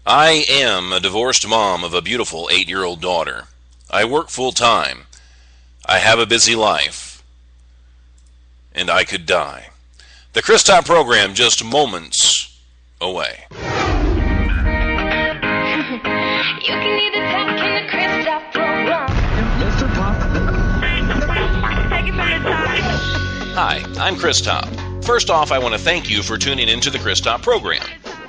I am a divorced mom of a beautiful 8-year-old daughter. I work full-time. I have a busy life. And I could die. The Chris Top program just moments away. You can either talk in the Chris Top program. Mr. Top. Take it from the top. Hi, I'm Chris Top. First off, I want to thank you for tuning into the Chris Top program.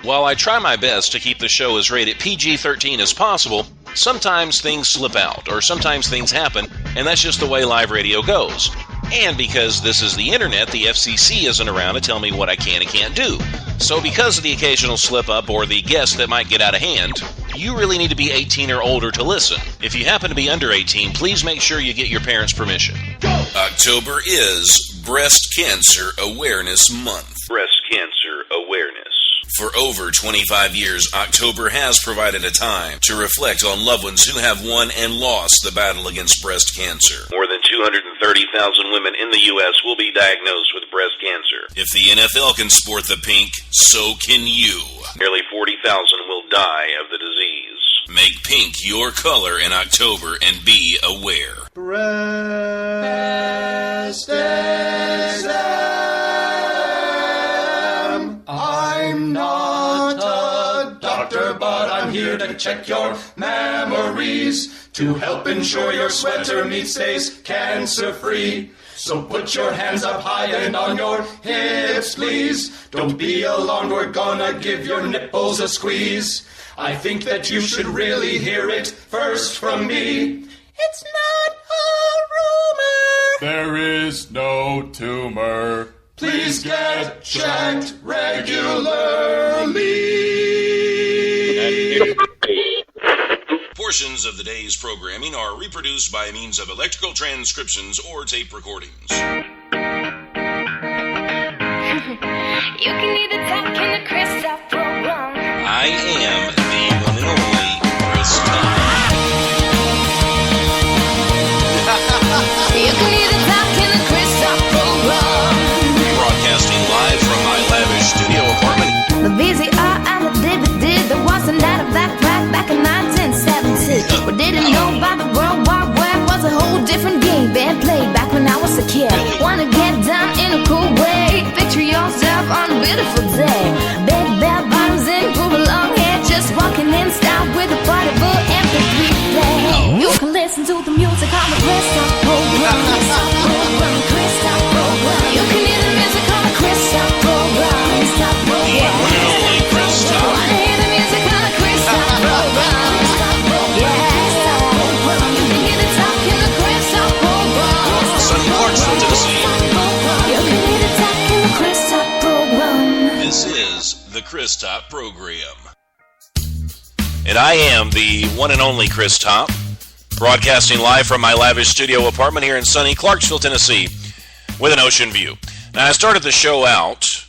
While I try my best to keep the show as rated PG-13 as possible, sometimes things slip out, or sometimes things happen, and that's just the way live radio goes. And because this is the internet, the FCC isn't around to tell me what I can and can't do. So because of the occasional slip-up or the guest that might get out of hand, you really need to be 18 or older to listen. If you happen to be under 18, please make sure you get your parents' permission. October is Breast Cancer Awareness Month. Breast Cancer Awareness. For over 25 years, October has provided a time to reflect on loved ones who have won and lost the battle against breast cancer. More than 230,000 women in the U.S. will be diagnosed with breast cancer. If the NFL can sport the pink, so can you. Nearly 40,000 will die of the disease. Make pink your color in October and be aware. Breast exam. I'm not a doctor, but I'm here to check your memories to help ensure your sweater meat stays cancer-free. So put your hands up high and on your hips, please. Don't be alarmed, we're gonna give your nipples a squeeze. I think that you should really hear it first from me. It's not a rumor. There is no tumor. Please get checked regularly. Portions of the day's programming are reproduced by means of electrical transcriptions or tape recordings. You can either talk in the Chris Top program. I am the one and only Chris Top. You can either talk in the Chris Top program. Broadcasting live from my lavish studio apartment. The VCR and the DVD, there wasn't that a backpack back in 1970. We didn't know about the World War Web was a whole different game being played back when I was a kid. Wanna get down in a cool way, picture yourself on a beautiful day. Big bell bottoms and groovy long hair, just walking in style with a party full MP3 play. You can listen to the music on the Chris Top program. Chris Top program. You can hear the music on the Chris Top program. Chris Top program. Chris Top. Wanna hear the music on the Chris Top program. You can hear the talk in the Chris Top program. Sunny Clarksville, Tennessee. You can hear the talk in the Chris Top program. This is the Chris Top program. And I am the one and only Chris Top, broadcasting live from my lavish studio apartment here in sunny Clarksville, Tennessee, with an ocean view. Now, I started the show out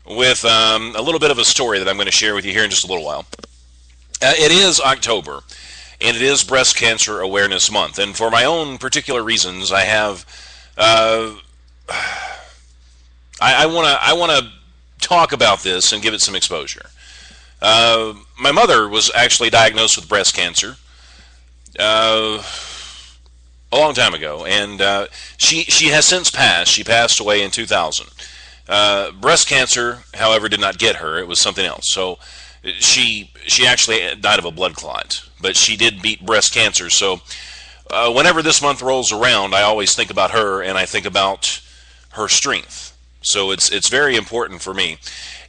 with a little bit of a story that I'm going to share with you here in just a little while. It is October, and it is Breast Cancer Awareness Month. And for my own particular reasons, I have I want to talk about this and give it some exposure. My mother was actually diagnosed with breast cancer a long time ago, and she has since passed. She passed away in 2000. Breast cancer, however, did not get her. It was something else. So she actually died of a blood clot, but she did beat breast cancer. So whenever this month rolls around, I always think about her, and I think about her strength. So it's very important for me.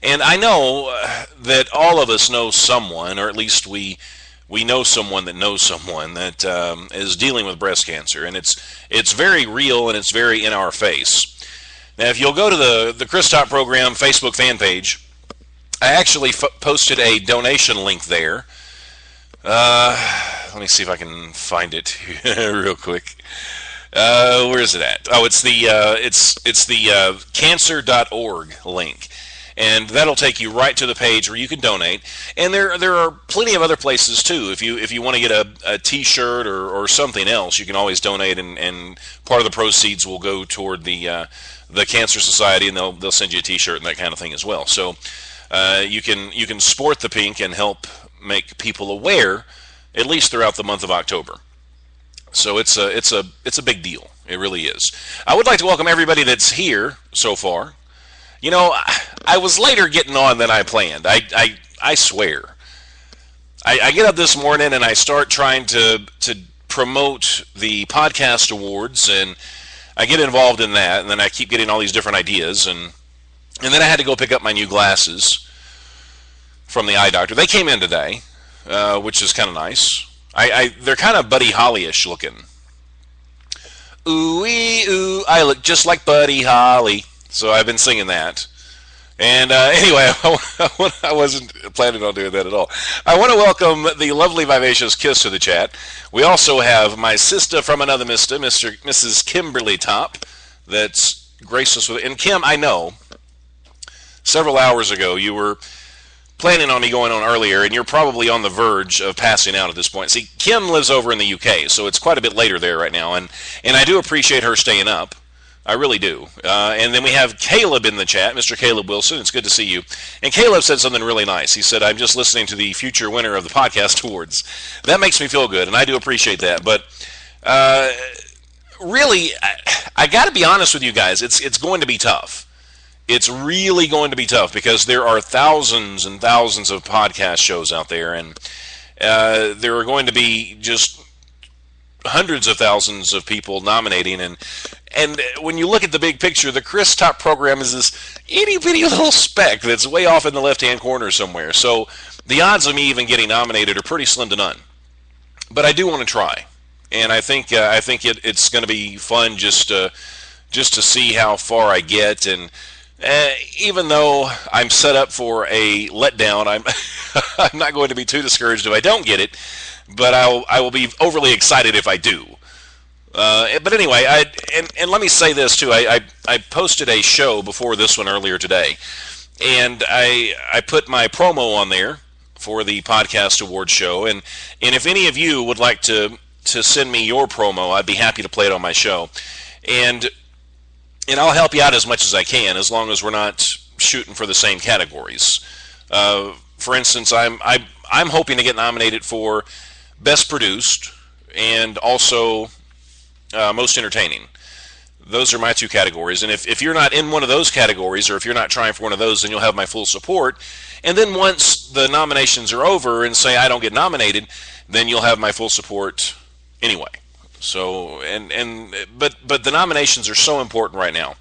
And I know that all of us know someone, or at least we know someone that knows someone that is dealing with breast cancer, and it's very real and it's very in our face. Now, if you'll go to the Chris Top program Facebook fan page, I actually posted a donation link there. Let me see if I can find it real quick. Where is it at? Oh, it's the cancer.org link. And that'll take you right to the page where you can donate. And there are plenty of other places too. If you want to get a T-shirt or something else, you can always donate, and part of the proceeds will go toward the Cancer Society, and they'll send you a T-shirt and that kind of thing as well. So you can sport the pink and help make people aware, at least throughout the month of October. So it's a big deal. It really is. I would like to welcome everybody that's here so far. You know, I was later getting on than I planned. I swear. I get up this morning and I start trying to promote the podcast awards, and I get involved in that, and then I keep getting all these different ideas, and then I had to go pick up my new glasses from the eye doctor. They came in today, which is kind of nice. They're kind of Buddy Holly-ish looking. Ooh-wee, ooh, I look just like Buddy Holly. So I've been singing that. And anyway, I wasn't planning on doing that at all. I want to welcome the lovely, vivacious Kiss to the chat. We also have my sister from another mister, Mrs. Kimberly Top, that's graced us with. And Kim, I know, several hours ago you were planning on me going on earlier, and you're probably on the verge of passing out at this point. See, Kim lives over in the UK, so it's quite a bit later there right now, and I do appreciate her staying up. I really do. And then we have Caleb in the chat, Mr. Caleb Wilson. It's good to see you. And Caleb said something really nice. He said, I'm just listening to the future winner of the podcast awards. That makes me feel good, and I do appreciate that. But really, I got to be honest with you guys. It's going to be tough. It's really going to be tough because there are thousands and thousands of podcast shows out there, and there are going to be just hundreds of thousands of people nominating, and when you look at the big picture, the Chris Top program is this itty-bitty little speck that's way off in the left-hand corner somewhere. So the odds of me even getting nominated are pretty slim to none. But I do want to try, and I think it's going to be fun just to see how far I get. And even though I'm set up for a letdown, I'm not going to be too discouraged if I don't get it. But I will be overly excited if I do. But anyway, and let me say this too. I posted a show before this one earlier today, and I put my promo on there for the podcast award show. And if any of you would like to send me your promo, I'd be happy to play it on my show. And I'll help you out as much as I can, as long as we're not shooting for the same categories. For instance, I'm hoping to get nominated for Best Produced and also Most Entertaining. Those are my two categories. And if you're not in one of those categories, or if you're not trying for one of those, then you'll have my full support. And then once the nominations are over and say I don't get nominated, then you'll have my full support anyway. So but the nominations are so important right now.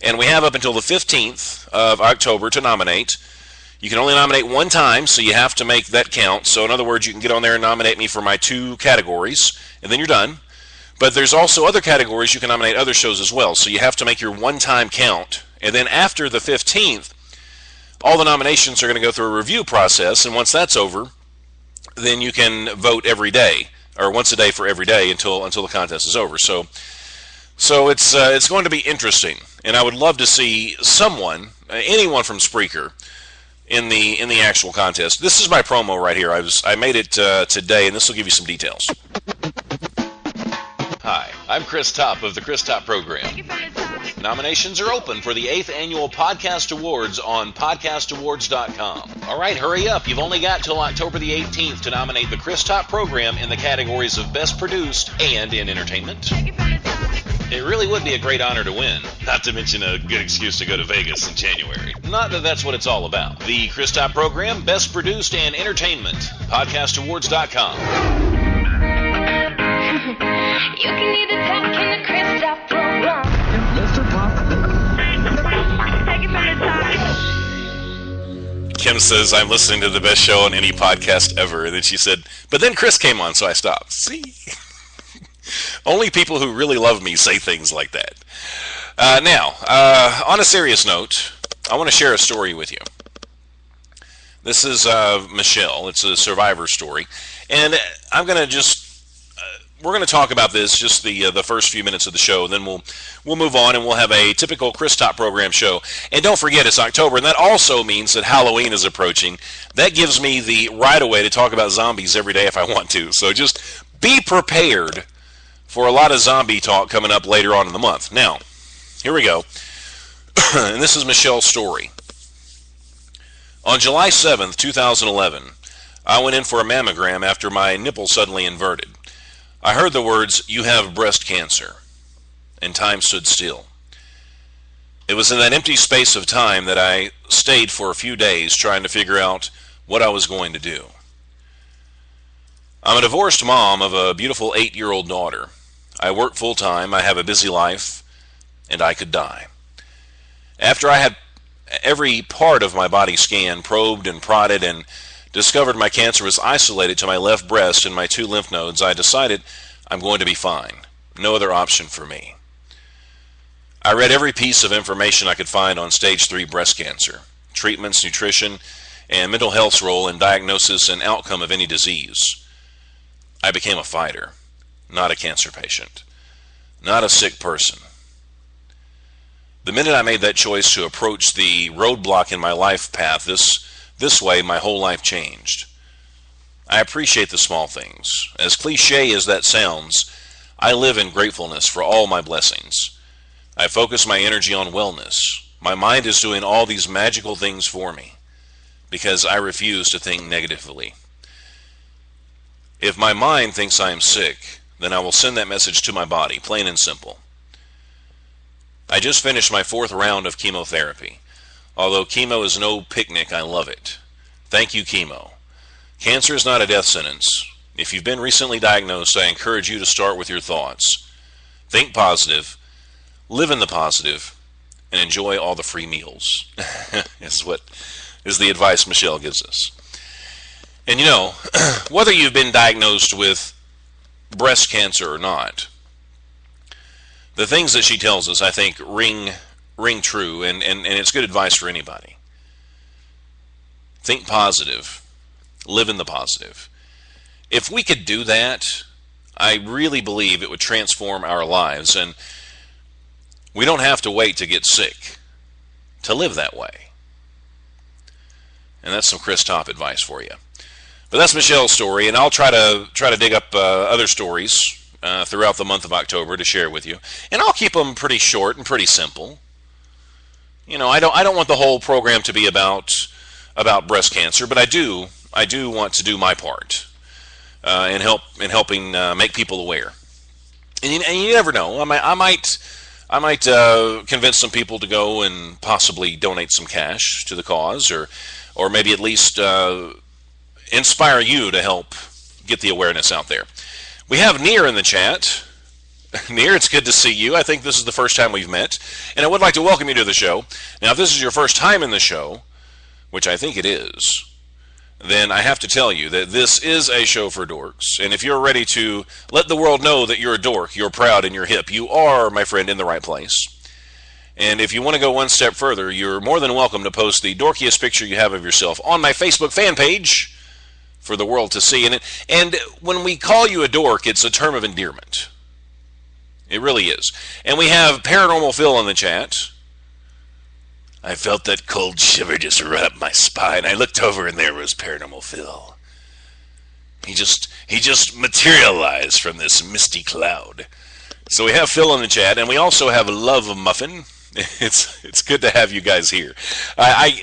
And we have up until the 15th of October to nominate. You can only nominate one time, so you have to make that count. So in other words, you can get on there and nominate me for my two categories, and then you're done. But there's also other categories you can nominate other shows as well. So you have to make your one-time count. And then after the 15th, all the nominations are going to go through a review process. And once that's over, then you can vote every day, or once a day for every day until the contest is over. So it's going to be interesting. And I would love to see someone, anyone from Spreaker, in the actual contest. This is my promo right here. I made it today, and this will give you some details. Hi, I'm Chris Top of the Chris Top program. Nominations are open for the 8th Annual Podcast Awards on podcastawards.com. All right, hurry up. You've only got till October the 18th to nominate the Chris Top program in the categories of Best Produced and in Entertainment. It really would be a great honor to win, not to mention a good excuse to go to Vegas in January. Not that that's what it's all about. The Chris Top program, Best Produced and Entertainment, podcastawards.com. You can either talk in the Chris Top program. Mr. Pop. Take it from the top. Kim says, I'm listening to the best show on any podcast ever. And then she said, but then Chris came on, so I stopped. See? Only people who really love me say things like that. Now, on a serious note, I want to share a story with you. This is Michelle. It's a survivor story. And I'm going to we're going to talk about this just the first few minutes of the show, then we'll move on and we'll have a typical Chris Top program show. And don't forget, it's October, and that also means that Halloween is approaching. That gives me the right of way to talk about zombies every day if I want to. So just be prepared for a lot of zombie talk coming up later on in the month. Now, here we go. And this is Michelle's story. On July 7th, 2011, I went in for a mammogram after my nipple suddenly inverted. I heard the words, "You have breast cancer," and time stood still. It was in that empty space of time that I stayed for a few days trying to figure out what I was going to do. I'm a divorced mom of a beautiful 8-year-old daughter. I work full-time, I have a busy life, and I could die. After I had every part of my body scanned, probed and prodded, and discovered my cancer was isolated to my left breast and my 2 lymph nodes, I decided I'm going to be fine. No other option for me. I read every piece of information I could find on stage 3 breast cancer, treatments, nutrition, and mental health's role in diagnosis and outcome of any disease. I became a fighter, not a cancer patient, not a sick person. The minute I made that choice to approach the roadblock in my life path this way, my whole life changed. I appreciate the small things. As cliche as that sounds, I live in gratefulness for all my blessings. I focus my energy on wellness. My mind is doing all these magical things for me because I refuse to think negatively. If my mind thinks I am sick, then I will send that message to my body, plain and simple. I just finished my 4th round of chemotherapy. Although chemo is no picnic, I love it. Thank you, chemo. Cancer is not a death sentence. If you've been recently diagnosed, I encourage you to start with your thoughts. Think positive, live in the positive, and enjoy all the free meals. That's what is the advice Michelle gives us. And you know, whether you've been diagnosed with breast cancer or not, the things that she tells us, I think, ring true, and it's good advice for anybody. Think positive. Live in the positive. If we could do that, I really believe it would transform our lives, and we don't have to wait to get sick to live that way. And that's some Chris Top advice for you. But that's Michelle's story, and I'll try to dig up other stories throughout the month of October to share with you, and I'll keep them pretty short and pretty simple. You know, I don't want the whole program to be about breast cancer, but I do want to do my part in helping make people aware. And you never know. I might convince some people to go and possibly donate some cash to the cause, or maybe at least inspire you to help get the awareness out there. We have Near in the chat. Near, it's good to see you. I think this is the first time we've met, and I would like to welcome you to the show. Now, if this is your first time in the show, which I think it is, then I have to tell you that this is a show for dorks, and if you're ready to let the world know that you're a dork, you're proud, and you're hip, you are, my friend, in the right place. And if you want to go one step further, you're more than welcome to post the dorkiest picture you have of yourself on my Facebook fan page for the world to see. And when we call you a dork, it's a term of endearment. It really is. And we have Paranormal Phil in the chat. I felt that cold shiver just run up my spine. I looked over and there was Paranormal Phil. He just materialized from this misty cloud. So we have Phil in the chat, and we also have Love Muffin. It's good to have you guys here. I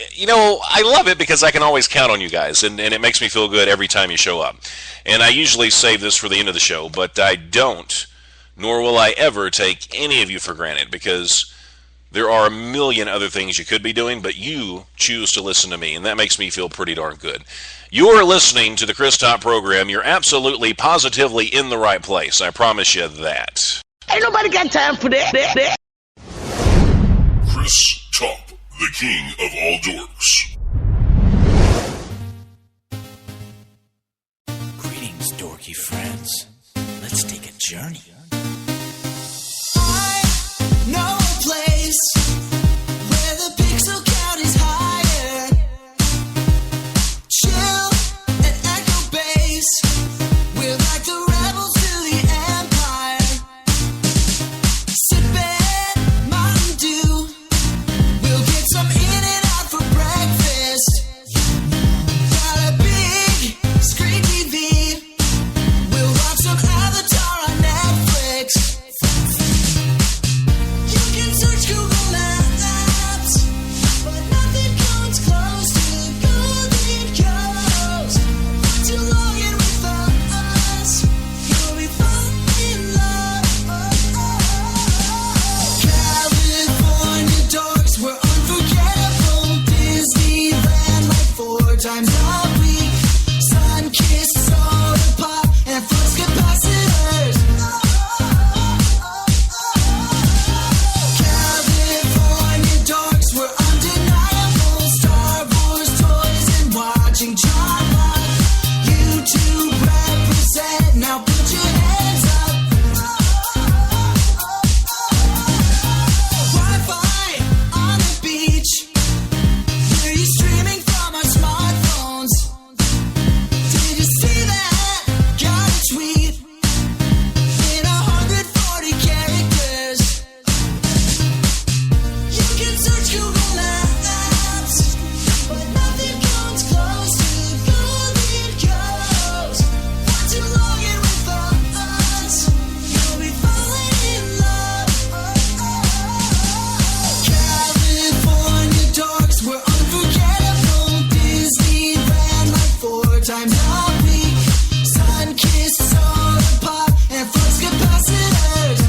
love it because I can always count on you guys, and it makes me feel good every time you show up. And I usually save this for the end of the show, but I don't, nor will I ever take any of you for granted, because there are a million other things you could be doing, but you choose to listen to me, and that makes me feel pretty darn good. You're listening to the Chris Top program. You're absolutely, positively in the right place. I promise you that. Ain't nobody got time for that. Chris Top, the king of all dorks. Greetings, dorky friends. Let's take a journey. I know a place where the pixel count is higher. Chill and echo bass. We're like the rebels to the empire. Sip it, Mountain Dew. We'll get some in and out for breakfast. Got a big screen TV. We'll watch some Avatar on Netflix. You can search Google Maps, but nothing comes close to Golden times a week. Sun-kissed soda pop and flux capacitors. California dorks were undeniable. Star Wars toys and watching John Locke. YouTube represent, now put your hands up. Wi-Fi on the beach. Hear you streaming from our smartphones. Did you see that? Got a tweet in 140 characters. You can search Google Maps, but nothing comes close to Golden Coast. Once you log in with us, you'll be falling in love. California dorks were unforgettable. Disneyland like 4 times a week. Sun-kissed soda pop and flux capacitors.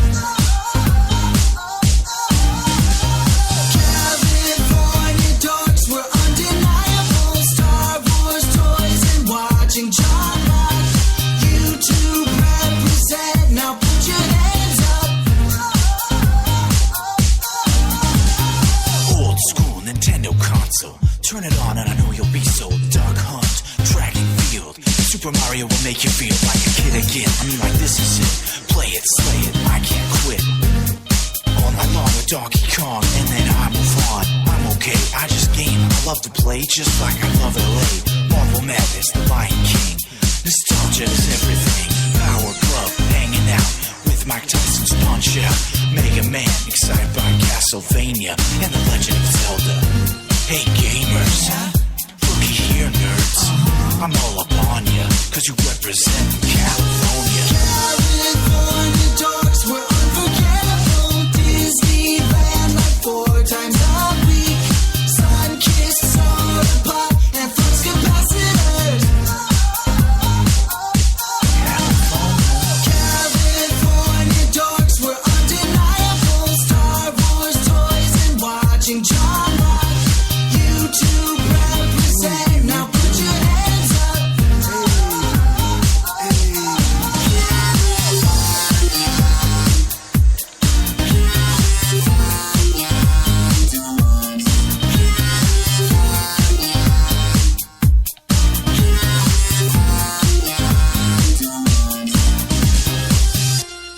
California dorks were undeniable. Star Wars toys and watching John Locke. YouTube represent, now put your hands up. Old school Nintendo console. Turn it on and I know you'll be sold. Duck Hunt, Dragon Field. Super Mario will make you feel like a kid again. I mean, like, this is it. Play it, slay it, I can't quit. All night long with Donkey Kong, and then I move on. I'm okay, I just game. I love to play just like I love LA. Marvel Madness, The Lion King. Nostalgia is everything. Power Club, hanging out with Mike Tyson's Punch Out. Mega Man, excited by Castlevania and The Legend of Zelda. Hey gamers, looky here nerds. I'm all up on ya, cause you represent California. California dorks were unforgettable. Disneyland like 4 times a week. Sun-kissed soda pop and flux capacitors. California dorks were undeniable. Star Wars toys and watching John Locke. YouTube represent, now put your hands up.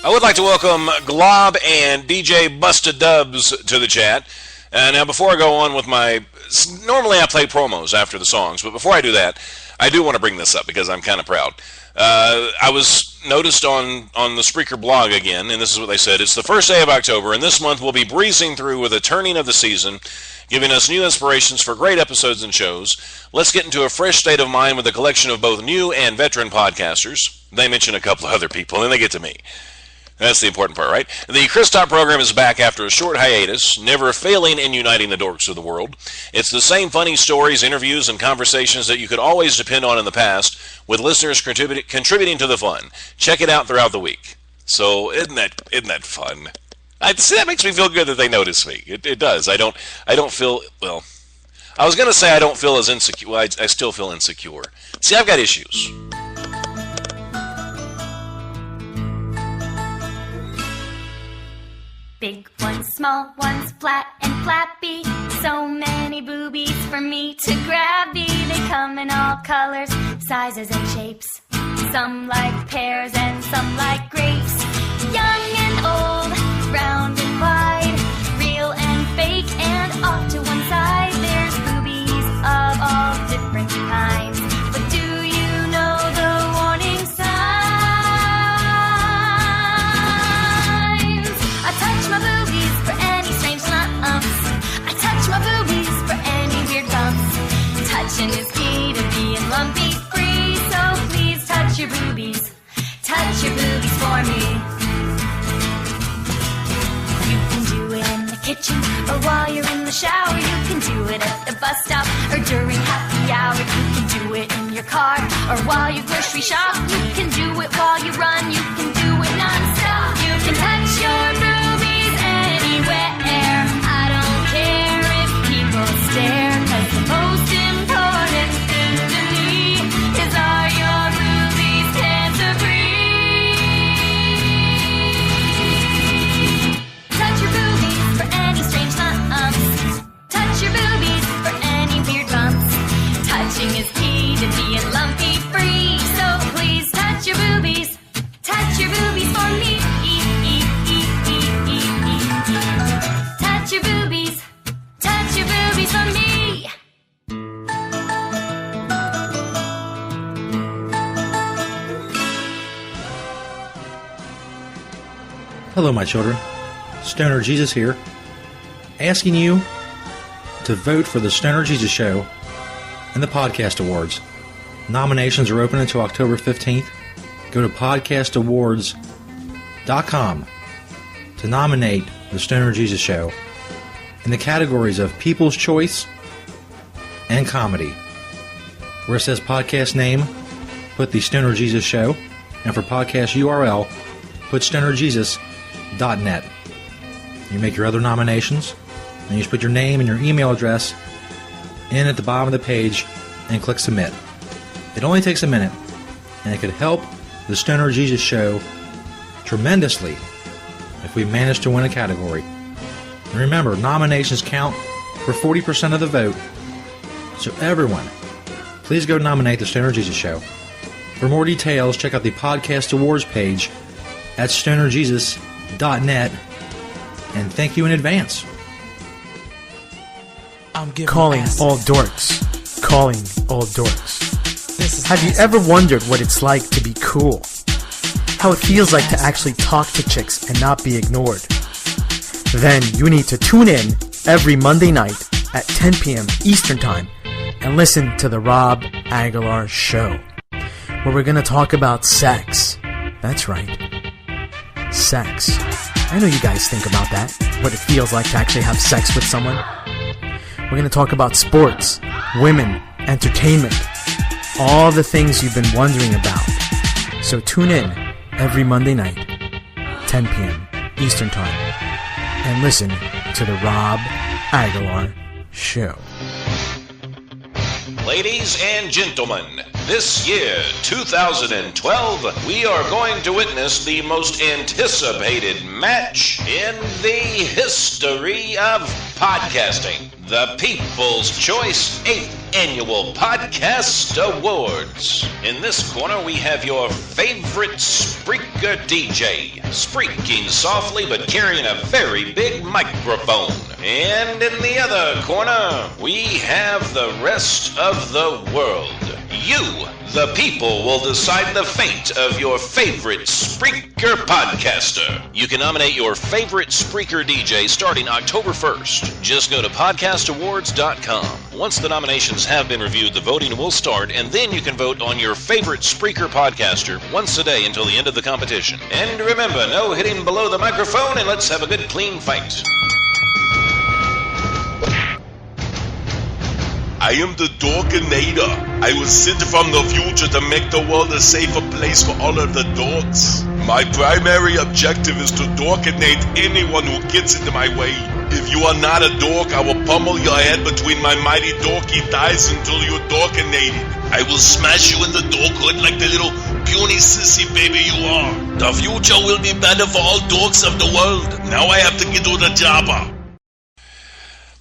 I would like to welcome Glob and DJ Busted Dubs to the chat. Now, before I go on with my... Normally I play promos after the songs, but before I do that, I do want to bring this up because I'm kind of proud. I was noticed on the Spreaker blog again, and this is what they said. It's the first day of October, and this month we'll be breezing through with a turning of the season, giving us new inspirations for great episodes and shows. Let's get into a fresh state of mind with a collection of both new and veteran podcasters. They mention a couple of other people, and then they get to me. That's the important part, right? The Chris Top program is back after a short hiatus, never failing in uniting the dorks of the world. It's the same funny stories, interviews, and conversations that you could always depend on in the past, with listeners contributing to the fun. Check it out throughout the week. So, isn't that fun? That makes me feel good that they notice me. It does. I don't feel, well, I was going to say I don't feel as insecure. Well, I still feel insecure. See, I've got issues. Big ones, small ones, flat and flappy. So many boobies for me to grab. They come in all colors, sizes and shapes. Some like pears and some like grapes. Young and old, round and wide. Real and fake and off to one side. There's boobies of all different kinds. But do you know the warning signs? I touch my boobies for any strange lumps. I touch my boobies for any weird bumps. Touching is key to being lumpy free. So please touch your boobies. Touch your boobies for me. You can do it in the kitchen or while you're in the shower. You can do it at the bus stop or during happy hour. You can do it in your car or while you grocery shop. You can do it while you run. You can do it non-stop. You can touch your boobies anywhere. I don't care if people stare, 'cause the most important thing is key to being lumpy free. So please touch your boobies. Touch your boobies for me. Touch your boobies. Touch your boobies for me. Hello, my children. Stoner Jesus here, asking you to vote for the Stoner Jesus Show and the Podcast Awards. Nominations are open until October 15th. Go to podcastawards.com to nominate the Stoner Jesus Show in the categories of People's Choice and Comedy. Where it says podcast name, put the Stoner Jesus Show, and for podcast URL, put stonerjesus.net. You make your other nominations, and you just put your name and your email address in at the bottom of the page and click submit. It only takes a minute, and it could help the Stoner Jesus Show tremendously if we manage to win a category. And remember, nominations count for 40% of the vote, so everyone, please go nominate the Stoner Jesus Show. For more details, check out the Podcast Awards page at stonerjesus.net, and thank you in advance. Calling all dorks. Calling all dorks. Have you ever wondered what it's like to be cool? How it feels like to actually talk to chicks and not be ignored? Then you need to tune in every Monday night at 10 p.m. Eastern Time and listen to The Rob Aguilar Show, where we're going to talk about sex. That's right. Sex. I know you guys think about that, what it feels like to actually have sex with someone. We're going to talk about sports, women, entertainment, all the things you've been wondering about. So tune in every Monday night, 10 p.m. Eastern Time, and listen to The Rob Aguilar Show. Ladies and gentlemen, this year, 2012, we are going to witness the most anticipated match in the history of podcasting. The People's Choice 8th Annual Podcast Awards. In this corner, we have your favorite Spreaker DJ, spreaking softly but carrying a very big microphone. And in the other corner, we have the rest of the world. You, the people, will decide the fate of your favorite Spreaker podcaster. You can nominate your favorite Spreaker DJ starting October 1st. Just go to podcastawards.com. Once the nominations have been reviewed, the voting will start, and then you can vote on your favorite Spreaker podcaster once a day until the end of the competition. And remember, no hitting below the microphone, and let's have a good, clean fight. I am the Dorkinator. I was sent from the future to make the world a safer place for all of the dorks. My primary objective is to dorkinate anyone who gets into my way. If you are not a dork, I will pummel your head between my mighty dorky thighs until you're dorkinated. I will smash you in the dorkhood like the little puny sissy baby you are. The future will be better for all dorks of the world. Now I have to get to the jobber.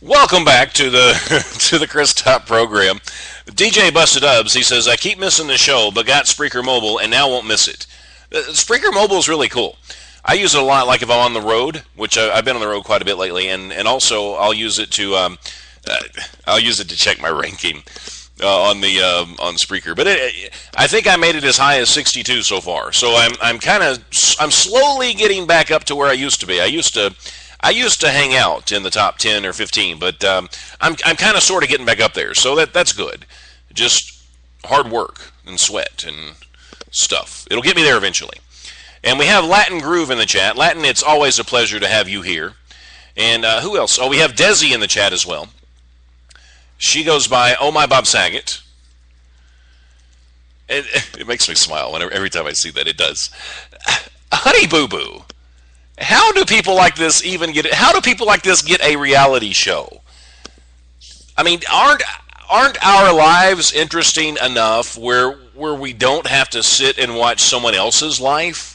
Welcome back to the Chris Top program. DJ Busted Dubs, he says, I keep missing the show, but got Spreaker Mobile and now won't miss it. Spreaker Mobile is really cool. I use it a lot, like if I'm on the road, which I've been on the road quite a bit lately, and also I'll use it to check my ranking on Spreaker. But I think I made it as high as 62 so far. So I'm slowly getting back up to where I used to be. I used to hang out in the top 10 or 15, but I'm kind of sort of getting back up there, so that's good. Just hard work and sweat and stuff. It'll get me there eventually. And we have Latin Groove in the chat. Latin, it's always a pleasure to have you here. And who else? Oh, we have Desi in the chat as well. She goes by Oh My Bob Saget. It makes me smile every time I see that. It does. Honey Boo Boo. How do people like this get a reality show? I mean, aren't our lives interesting enough where we don't have to sit and watch someone else's life?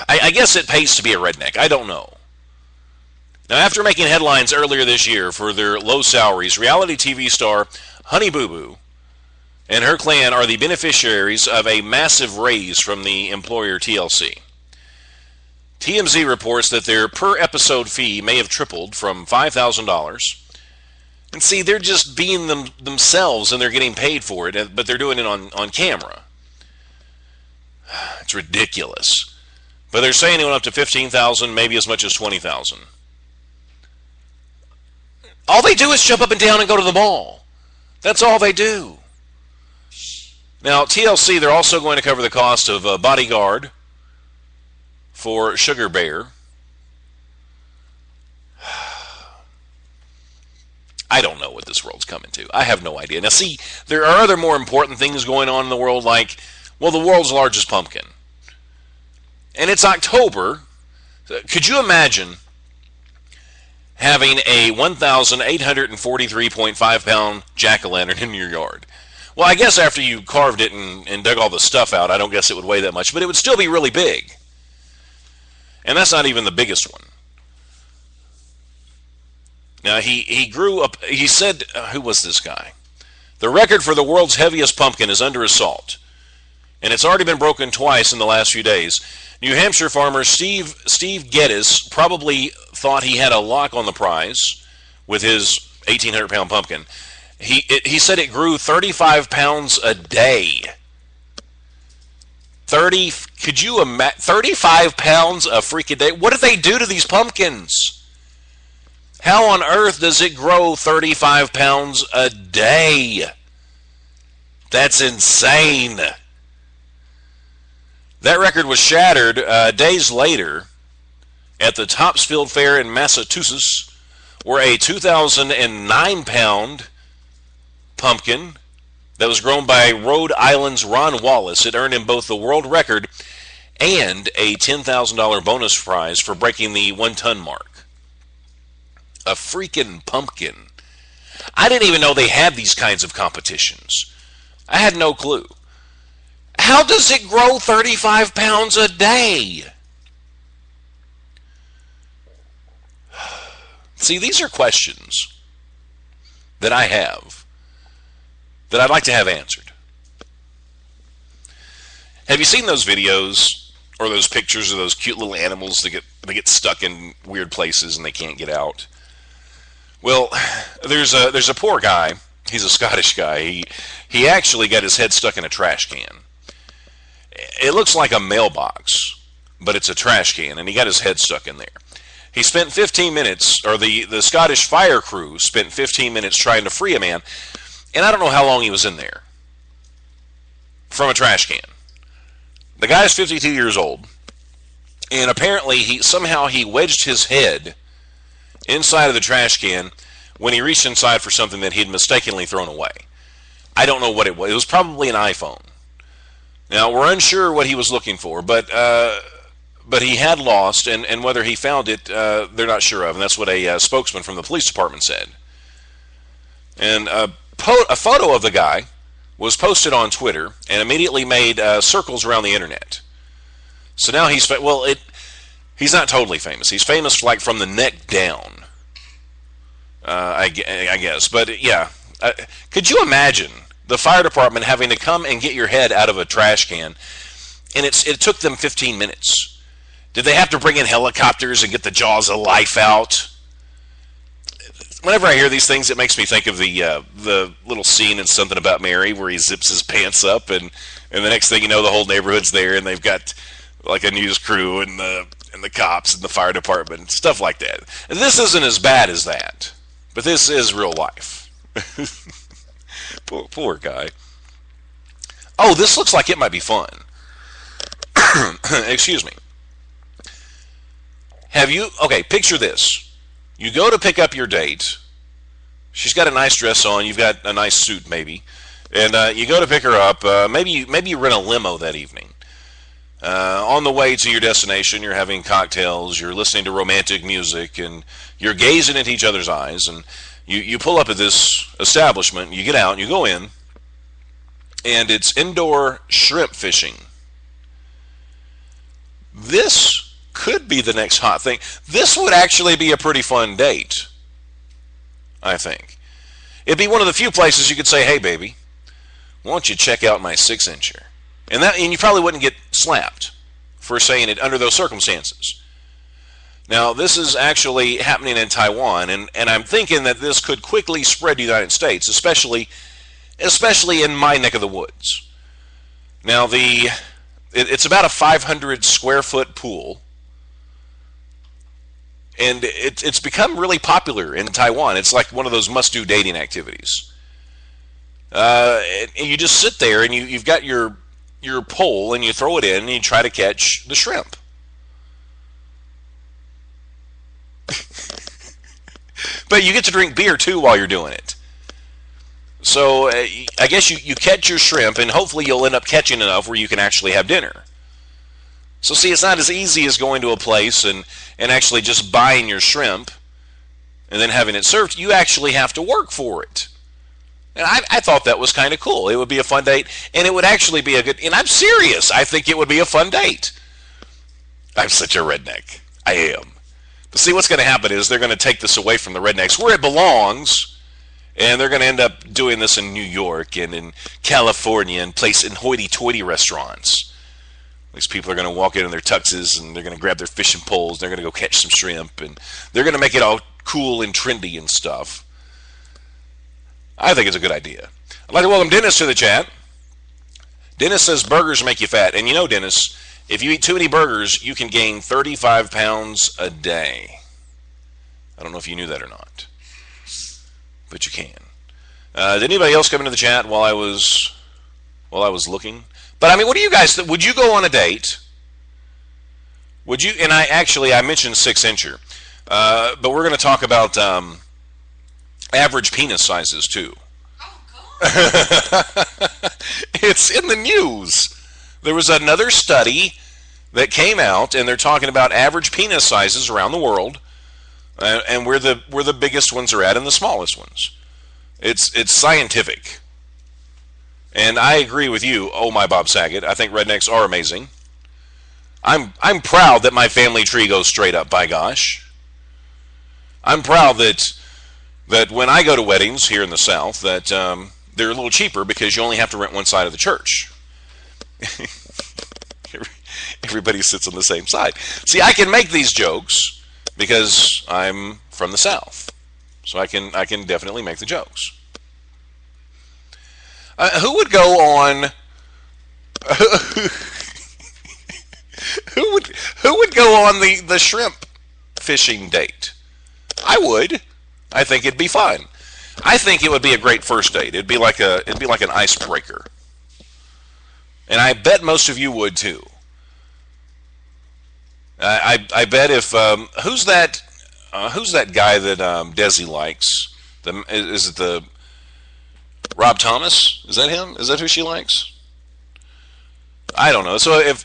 I guess it pays to be a redneck. I don't know. Now, after making headlines earlier this year for their low salaries, reality TV star Honey Boo Boo and her clan are the beneficiaries of a massive raise from the employer TLC. TMZ reports that their per-episode fee may have tripled from $5,000. And see, they're just being themselves and they're getting paid for it, but they're doing it on camera. It's ridiculous. But they're saying it went up to $15,000, maybe as much as $20,000. All they do is jump up and down and go to the mall. That's all they do. Now, TLC, they're also going to cover the cost of a bodyguard for Sugar Bear. I don't know what this world's coming to. I have no idea. Now, see, there are other more important things going on in the world, like, well, the world's largest pumpkin. And it's October. Could you imagine having a 1,843.5 pound jack-o'-lantern in your yard? Well, I guess after you carved it and dug all the stuff out, I don't guess it would weigh that much, but it would still be really big. And that's not even the biggest one. Now, he grew up, he said, who was this guy? The record for the world's heaviest pumpkin is under assault. And it's already been broken twice in the last few days. New Hampshire farmer Steve Geddes probably thought he had a lock on the prize with his 1,800-pound pumpkin. He said it grew 35 pounds a day. 35 pounds a freaking day? What do they do to these pumpkins? How on earth does it grow 35 pounds a day? That's insane. That record was shattered days later at the Topsfield Fair in Massachusetts, where a 2,009-pound pumpkin that was grown by Rhode Island's Ron Wallace, it earned him both the world record and a $10,000 bonus prize for breaking the 1-ton mark. A freaking pumpkin. I didn't even know they had these kinds of competitions. I had no clue. How does it grow 35 pounds a day? See, these are questions that I have that I'd like to have answered. Have you seen those videos or those pictures of those cute little animals that get stuck in weird places and they can't get out? Well, there's a poor guy. He's a Scottish guy. He actually got his head stuck in a trash can. It looks like a mailbox, but it's a trash can, and he got his head stuck in there. He spent 15 minutes, or the Scottish fire crew spent 15 minutes trying to free a man, and I don't know how long he was in there from a trash can. The guy's 52 years old, and apparently somehow he wedged his head inside of the trash can when he reached inside for something that he'd mistakenly thrown away. I don't know what it was. It was probably an iPhone. Now, we're unsure what he was looking for, but he had lost, and whether he found it, they're not sure of, and that's what a spokesman from the police department said. And a photo of the guy was posted on Twitter and immediately made circles around the internet. So now he's not totally famous. He's famous like from the neck down, I guess. But yeah, could you imagine the fire department having to come and get your head out of a trash can, and it took them 15 minutes? Did they have to bring in helicopters and get the jaws of life out? Whenever I hear these things, it makes me think of the little scene in Something About Mary where he zips his pants up, and the next thing you know, the whole neighborhood's there, and they've got like a news crew and the cops and the fire department, stuff like that. And this isn't as bad as that, but this is real life. Poor guy. Oh, this looks like it might be fun. Excuse me. Okay, picture this. You go to pick up your date. She's got a nice dress on. You've got a nice suit, maybe. And you go to pick her up. Maybe you rent a limo that evening. On the way to your destination, you're having cocktails. You're listening to romantic music. And you're gazing into each other's eyes. And you pull up at this establishment. You get out. You go in. And it's indoor shrimp fishing. This could be the next hot thing. This would actually be a pretty fun date, I think. It'd be one of the few places you could say, hey, baby, why don't you check out my 6-incher? And you probably wouldn't get slapped for saying it under those circumstances. Now, this is actually happening in Taiwan, and I'm thinking that this could quickly spread to the United States, especially in my neck of the woods. Now, it's about a 500 square foot pool, and it's become really popular in Taiwan. It's like one of those must-do dating activities. And you just sit there, and you've got your pole, and you throw it in, and you try to catch the shrimp. But you get to drink beer, too, while you're doing it. So I guess you catch your shrimp, and hopefully you'll end up catching enough where you can actually have dinner. So see, it's not as easy as going to a place and actually just buying your shrimp and then having it served. You actually have to work for it. And I thought that was kind of cool. It would be a fun date, and it would actually be a good... And I'm serious. I think it would be a fun date. I'm such a redneck. I am. But see, what's going to happen is they're going to take this away from the rednecks where it belongs, and they're going to end up doing this in New York and in California and place in hoity-toity restaurants. These people are going to walk in their tuxes, and they're going to grab their fishing poles, they're going to go catch some shrimp, and they're going to make it all cool and trendy and stuff. I think it's a good idea. I'd like to welcome Dennis to the chat. Dennis says burgers make you fat. And you know, Dennis, if you eat too many burgers, you can gain 35 pounds a day. I don't know if you knew that or not, but you can. Did anybody else come into the chat while I was looking? But I mean, what do you guys think? Would you go on a date? Would you? And I mentioned 6-incher, but we're going to talk about average penis sizes too. It's in the news. There was another study that came out, and they're talking about average penis sizes around the world, and where the biggest ones are at and the smallest ones. It's scientific, and I agree with you. Oh my, Bob Saget! I think rednecks are amazing. I'm proud that my family tree goes straight up. By gosh, I'm proud that when I go to weddings here in the South, that they're a little cheaper because you only have to rent one side of the church. Everybody sits on the same side. See, I can make these jokes because I'm from the South, so I can definitely make the jokes. Who would go on? Who would go on the shrimp fishing date? I would. I think it'd be fun. I think it would be a great first date. It'd be like an icebreaker. And I bet most of you would too. I bet if who's that guy that Desi likes? Is it the Rob Thomas? Is that him? Is that who she likes? I don't know. So if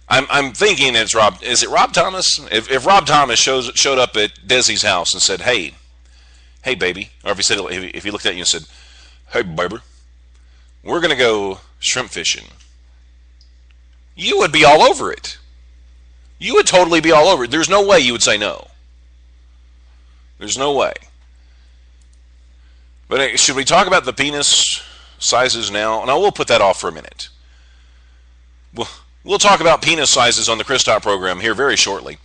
I'm thinking it's Rob, is it Rob Thomas? If Rob Thomas showed up at Desi's house and said, "Hey baby," or if he looked at you and said, "Hey baby, we're gonna go shrimp fishing," you would be all over it. You would totally be all over it. There's no way you would say no. There's no way. But should we talk about the penis sizes now? No, we'll put that off for a minute. We'll talk about penis sizes on the Chris Top program here very shortly.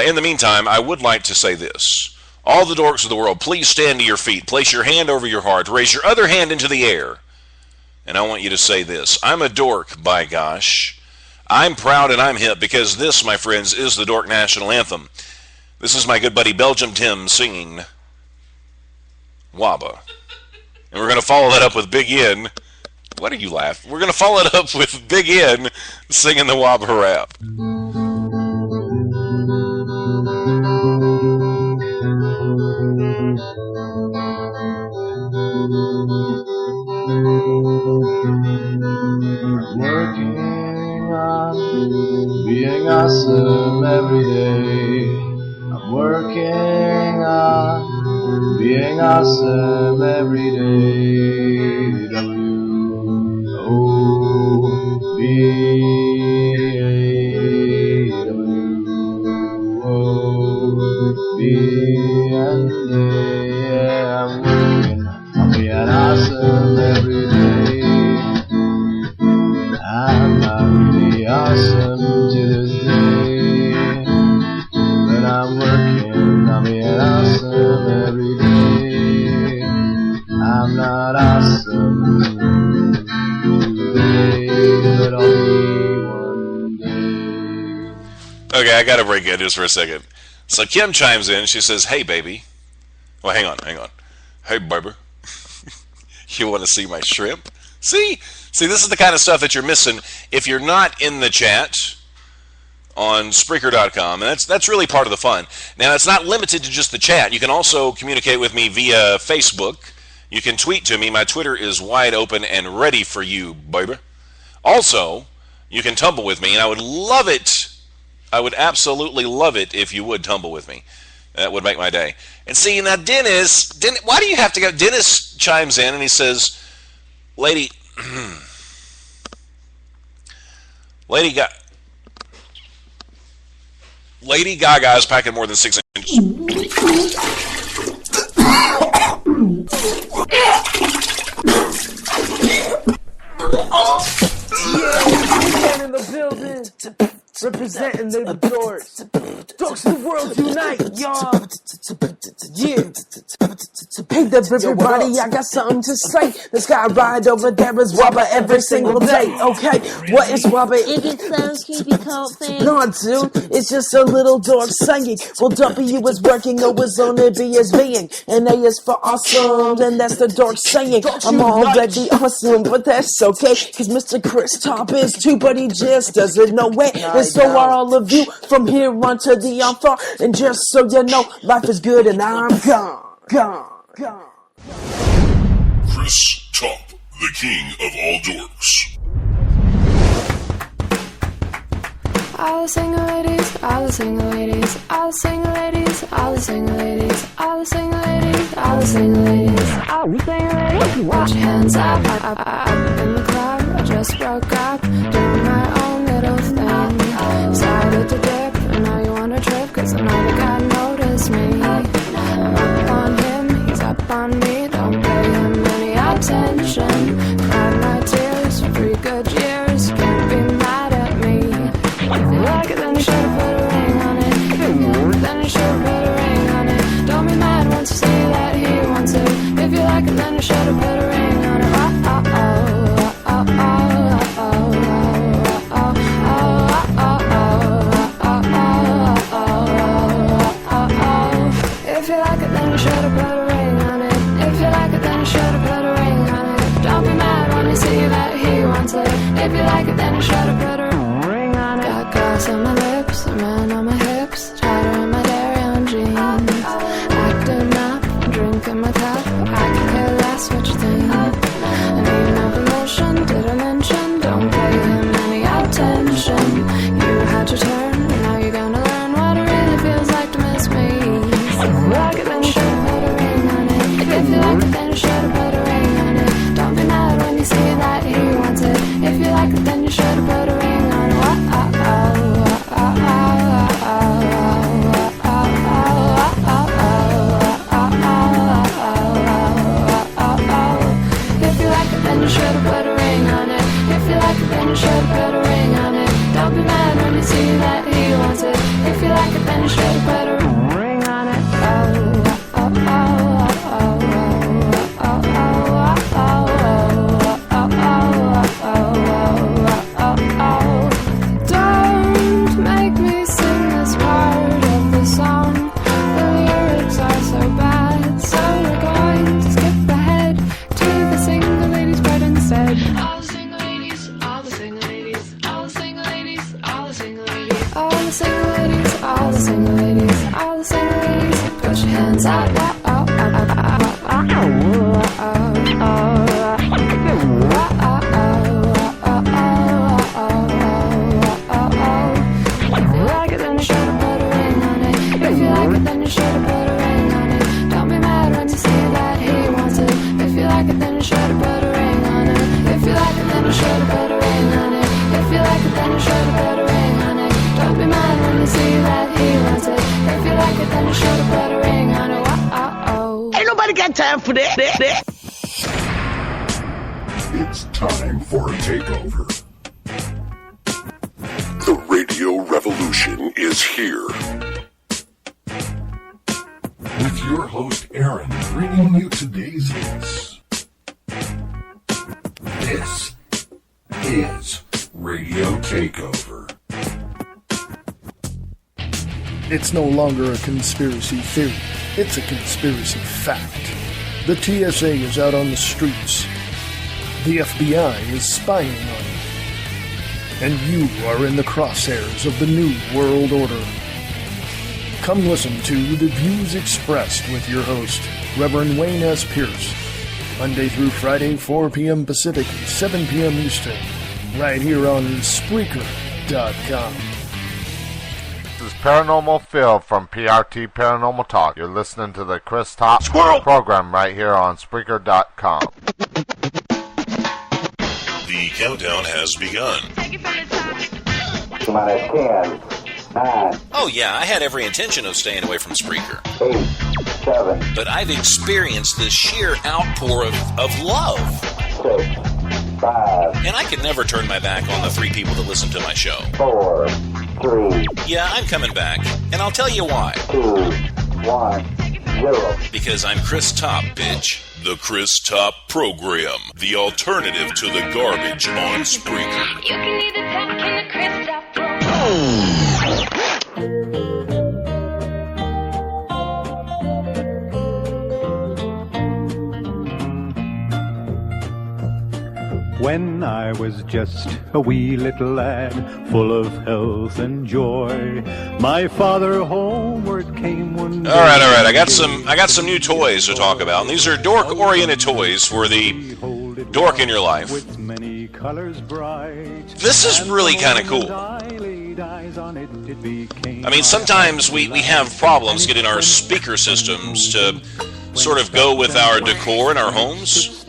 In the meantime, I would like to say this. All the dorks of the world, please stand to your feet. Place your hand over your heart. Raise your other hand into the air. And I want you to say this. I'm a dork, by gosh. I'm proud and I'm hip because this, my friends, is the Dork National Anthem. This is my good buddy Belgium Tim singing Wabba. And we're going to follow that up with Big N. What are you laughing? We're going to follow it up with Big N singing the Wabba rap. Working on being awesome every day. I'm working on being awesome every day. W-O-B-A-W. I got to break in just for a second. So Kim chimes in. She says, hey, baby. Well, hang on. Hey, baby. You want to see my shrimp? See, this is the kind of stuff that you're missing if you're not in the chat on Spreaker.com, and that's really part of the fun. Now, it's not limited to just the chat. You can also communicate with me via Facebook. You can tweet to me. My Twitter is wide open and ready for you, baby. Also, you can tumble with me, and I would love it. I would absolutely love it if you would tumble with me. That would make my day. And see, now Dennis, why do you have to go? Dennis chimes in, and he says, Lady Gaga is packing more than 6 inches. In the building, representing the dorks. Dorks of the world unite, y'all. Yeah. Hey there, everybody, I got something to say. The sky ride over there is rubber every single day. Okay, what is rubber? If it sounds creepy, cold thing. No, dude, it's just a little dog singing. Well, W is working, O is on it, B is being, and A is for awesome, and that's the dog saying. I'm already awesome, but that's okay, cause Mr. Chris Top is too, but he just doesn't know it. And so are all of you from here on to the far. And just so you know, life is good and I'm gone. Chris Top, the king of all dorks. All the single ladies, all the single ladies, all the single ladies, all the single ladies, all the single ladies, all the single ladies, all the single ladies. Put your hands up in the club. I just broke up, doing my own little thing. Decided to dip, and now you wanna trip, cause I know the guy noticed me. I'm up on him, he's up on me, don't pay him any attention. Cried my tears for 3 good years, can't be mad at me. If you like it, then you should've put a ring on it. If you like it, then you should've put a ring on it. Don't be mad once you see that he wants it. If you like it, then you should've put a ring on it. If you like it, then you should've put a ring on it. If you like it, then you should've put a ring on it. Don't be mad when you see that he wants it. If you like it, then you should've put a ring on it. Got glass on my lips, a man on my hips, chatter in my dairy on jeans. Acting up, drinking my cup, I could care less what you think. I need no promotion, did I mention? Don't pay him any attention. You had your turn, and now you're gonna learn what it really feels like to miss me. If you like it, then you should've put a ring on it. If you like it, then you should've put a ring on it. Don't be mad when you see that he wants it. If you like it, then you should've put a ring on it. If you like it, then you should've put a ring on it. If you like it, then you should've put a ring on it. Don't be mad when you see that he wants it. If you like it, then you should've put a ring on it. Don't make me sing this part of the song. The lyrics are so bad, so we're going to skip ahead to the single ladies part instead. All the single ladies, all the single ladies, all the single ladies, all the single ladies, all the single ladies, all the single ladies, all the single ladies. Put your hands out. If you like it, then you should've put a ring on it. If you like it, then you should've put a ring on it. Don't be mad when you see that he wants it. If you like it, then you should've put a ring on it. If you like it, then you should've put a ring on it. If you like it, then you should've put a ring on it. Don't be mad when you see that he wants it. If you like it, then you should've put a ring on it. Ain't nobody got time for that. It's time for a takeover. The radio revolution is here. With your host Aaron bringing you today's hits. This is Radio Takeover. It's no longer a conspiracy theory. It's a conspiracy fact. The TSA is out on the streets. The FBI is spying on you. And you are in the crosshairs of the New World Order. Come listen to The Views Expressed with your host, Reverend Wayne S. Pierce. Monday through Friday, 4 p.m. Pacific, 7 p.m. Eastern. Right here on Spreaker.com. This is Paranormal Phil from PRT Paranormal Talk. You're listening to the Chris Top program right here on Spreaker.com. The countdown has begun. 10, 9. Oh yeah, I had every intention of staying away from Spreaker. 8, 7. But I've experienced this sheer outpour of love. 6, 5. And I could never turn my back on the 3 people that listen to my show. 4, 3. Yeah, I'm coming back. And I'll tell you why. 2, 1, 0. Because I'm Chris Top, bitch. The Chris Top Program. The alternative to the garbage on Spreaker. You can either talk in the Chris Top Program. When I was just a wee little lad, full of health and joy, my father homeward came one day. All right. I got some new toys to talk about, and these are dork-oriented toys for the dork in your life. This is really kind of cool. I mean, sometimes we have problems getting our speaker systems to sort of go with our decor in our homes.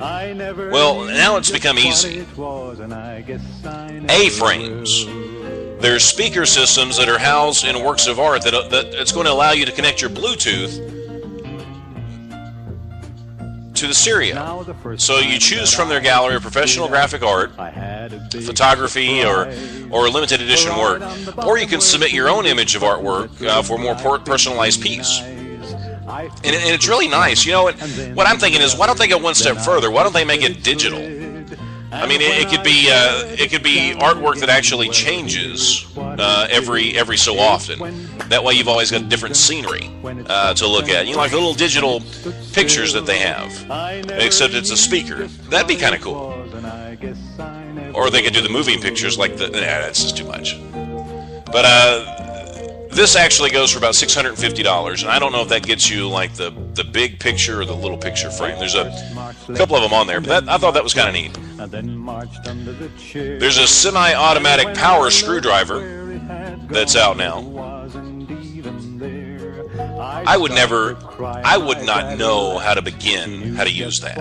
Well, now it's become easy. A-frames. There's speaker systems that are housed in works of art that it's going to allow you to connect your Bluetooth to the stereo. So you choose from their gallery of professional graphic art, photography, or limited edition work, or you can submit your own image of artwork for a more personalized piece. And it's really nice. You know what I'm thinking is, why don't they go one step further? Why don't they make it digital? I mean, it could be artwork that actually changes every so often. That way, you've always got different scenery to look at. You know, like the little digital pictures that they have, except it's a speaker. That'd be kind of cool. Or they could do the moving pictures like the. Nah, that's just too much. But this actually goes for about $650, and I don't know if that gets you like the big picture or the little picture frame. There's a couple of them on there, but I thought that was kind of neat. There's a semi-automatic power screwdriver that's out now. I would not know how to begin how to use that.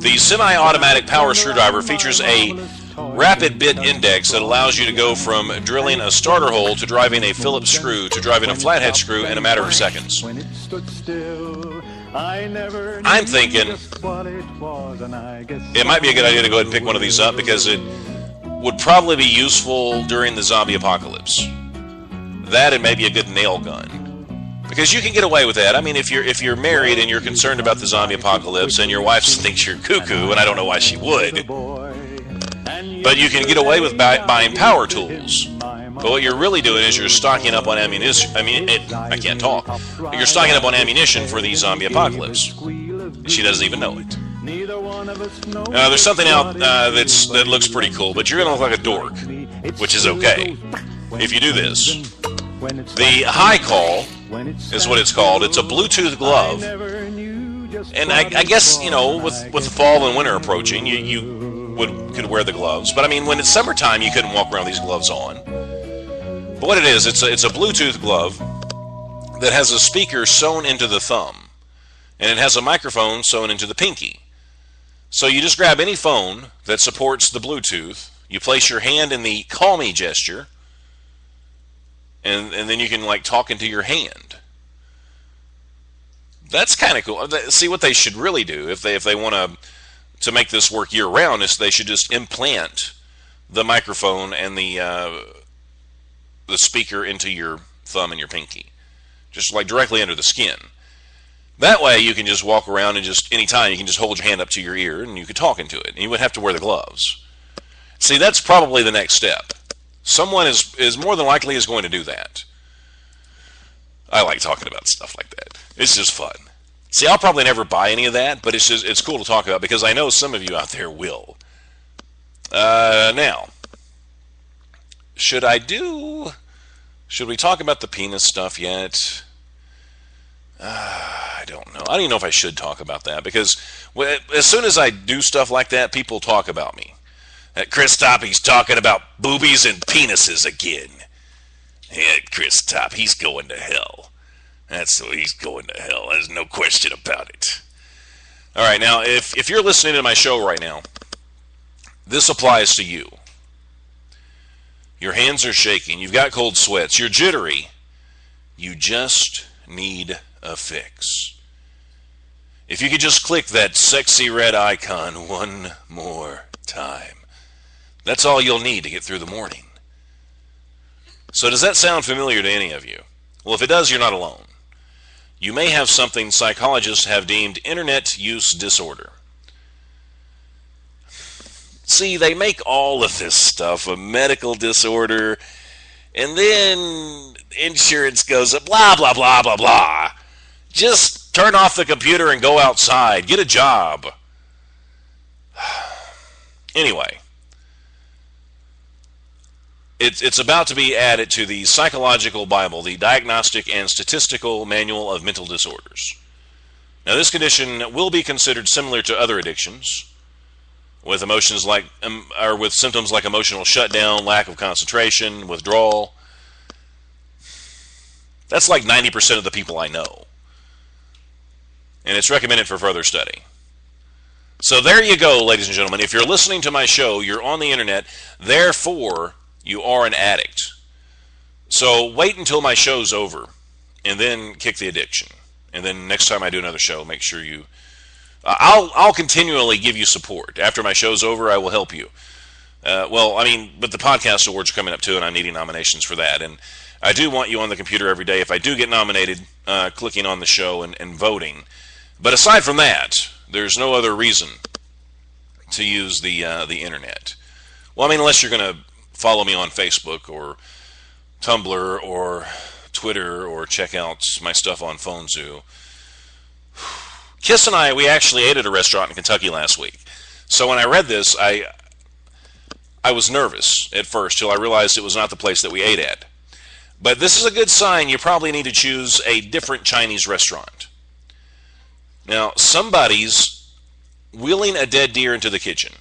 The semi-automatic power screwdriver features a rapid bit index that allows you to go from drilling a starter hole to driving a Phillips screw to driving a flathead screw in a matter of seconds. I'm thinking it might be a good idea to go ahead and pick one of these up because it would probably be useful during the zombie apocalypse. That and maybe a good nail gun. Because you can get away with that. I mean, if you're married and you're concerned about the zombie apocalypse and your wife thinks you're cuckoo, and I don't know why she would, but you can get away with buying power tools. But what you're really doing is you're stocking up on ammunition. I can't talk. You're stocking up on ammunition for the zombie apocalypse. She doesn't even know it. There's something out that looks pretty cool, but you're going to look like a dork, which is okay if you do this. The High Call is what it's called. It's a Bluetooth glove. And I guess, you know, with the fall and winter approaching, you could wear the gloves. But I mean, when it's summertime, you couldn't walk around with these gloves on. But what it is, it's a Bluetooth glove that has a speaker sewn into the thumb. And it has a microphone sewn into the pinky. So you just grab any phone that supports the Bluetooth, you place your hand in the call me gesture, and then you can like talk into your hand. That's kind of cool. See, what they should really do if they want to make this work year round is they should just implant the microphone and the speaker into your thumb and your pinky, just like directly under the skin. That way you can just walk around and just anytime you can just hold your hand up to your ear and you can talk into it, and you wouldn't have to wear the gloves. See, that's probably the next step. Someone is more than likely is going to do that. I like talking about stuff like that. It's just fun. See, I'll probably never buy any of that, but it's cool to talk about because I know some of you out there will. Now, should we talk about the penis stuff yet? I don't know. I don't even know if I should talk about that because as soon as I do stuff like that, people talk about me. Chris Top, he's talking about boobies and penises again. Yeah, Chris Top, he's going to hell. He's going to hell. There's no question about it. All right, now, if you're listening to my show right now, this applies to you. Your hands are shaking. You've got cold sweats. You're jittery. You just need a fix. If you could just click that sexy red icon one more time. That's all you'll need to get through the morning. So does that sound familiar to any of you? Well, if it does, you're not alone. You may have something psychologists have deemed internet use disorder. See, they make all of this stuff a medical disorder, and then insurance goes up, blah, blah, blah, blah, blah. Just turn off the computer and go outside. Get a job. Anyway, it's about to be added to the Psychological Bible, the Diagnostic and Statistical Manual of Mental Disorders. Now, this condition will be considered similar to other addictions, with emotions like, or with symptoms like emotional shutdown, lack of concentration, withdrawal. That's like 90% of the people I know. And it's recommended for further study. So there you go, ladies and gentlemen. If you're listening to my show, you're on the internet, therefore you are an addict. So wait until my show's over, and then kick the addiction. And then next time I do another show, make sure you... I'll continually give you support. After my show's over, I will help you. But the podcast awards are coming up too, and I'm needing nominations for that. And I do want you on the computer every day. If I do get nominated, clicking on the show and voting. But aside from that, there's no other reason to use the internet. Well, unless you're going to follow me on Facebook or Tumblr or Twitter or check out my stuff on PhoneZoo. Kiss and I, we actually ate at a restaurant in Kentucky last week. So when I read this, I was nervous at first till I realized it was not the place that we ate at. But this is a good sign. You probably need to choose a different Chinese restaurant. Now, somebody's wheeling a dead deer into the kitchen.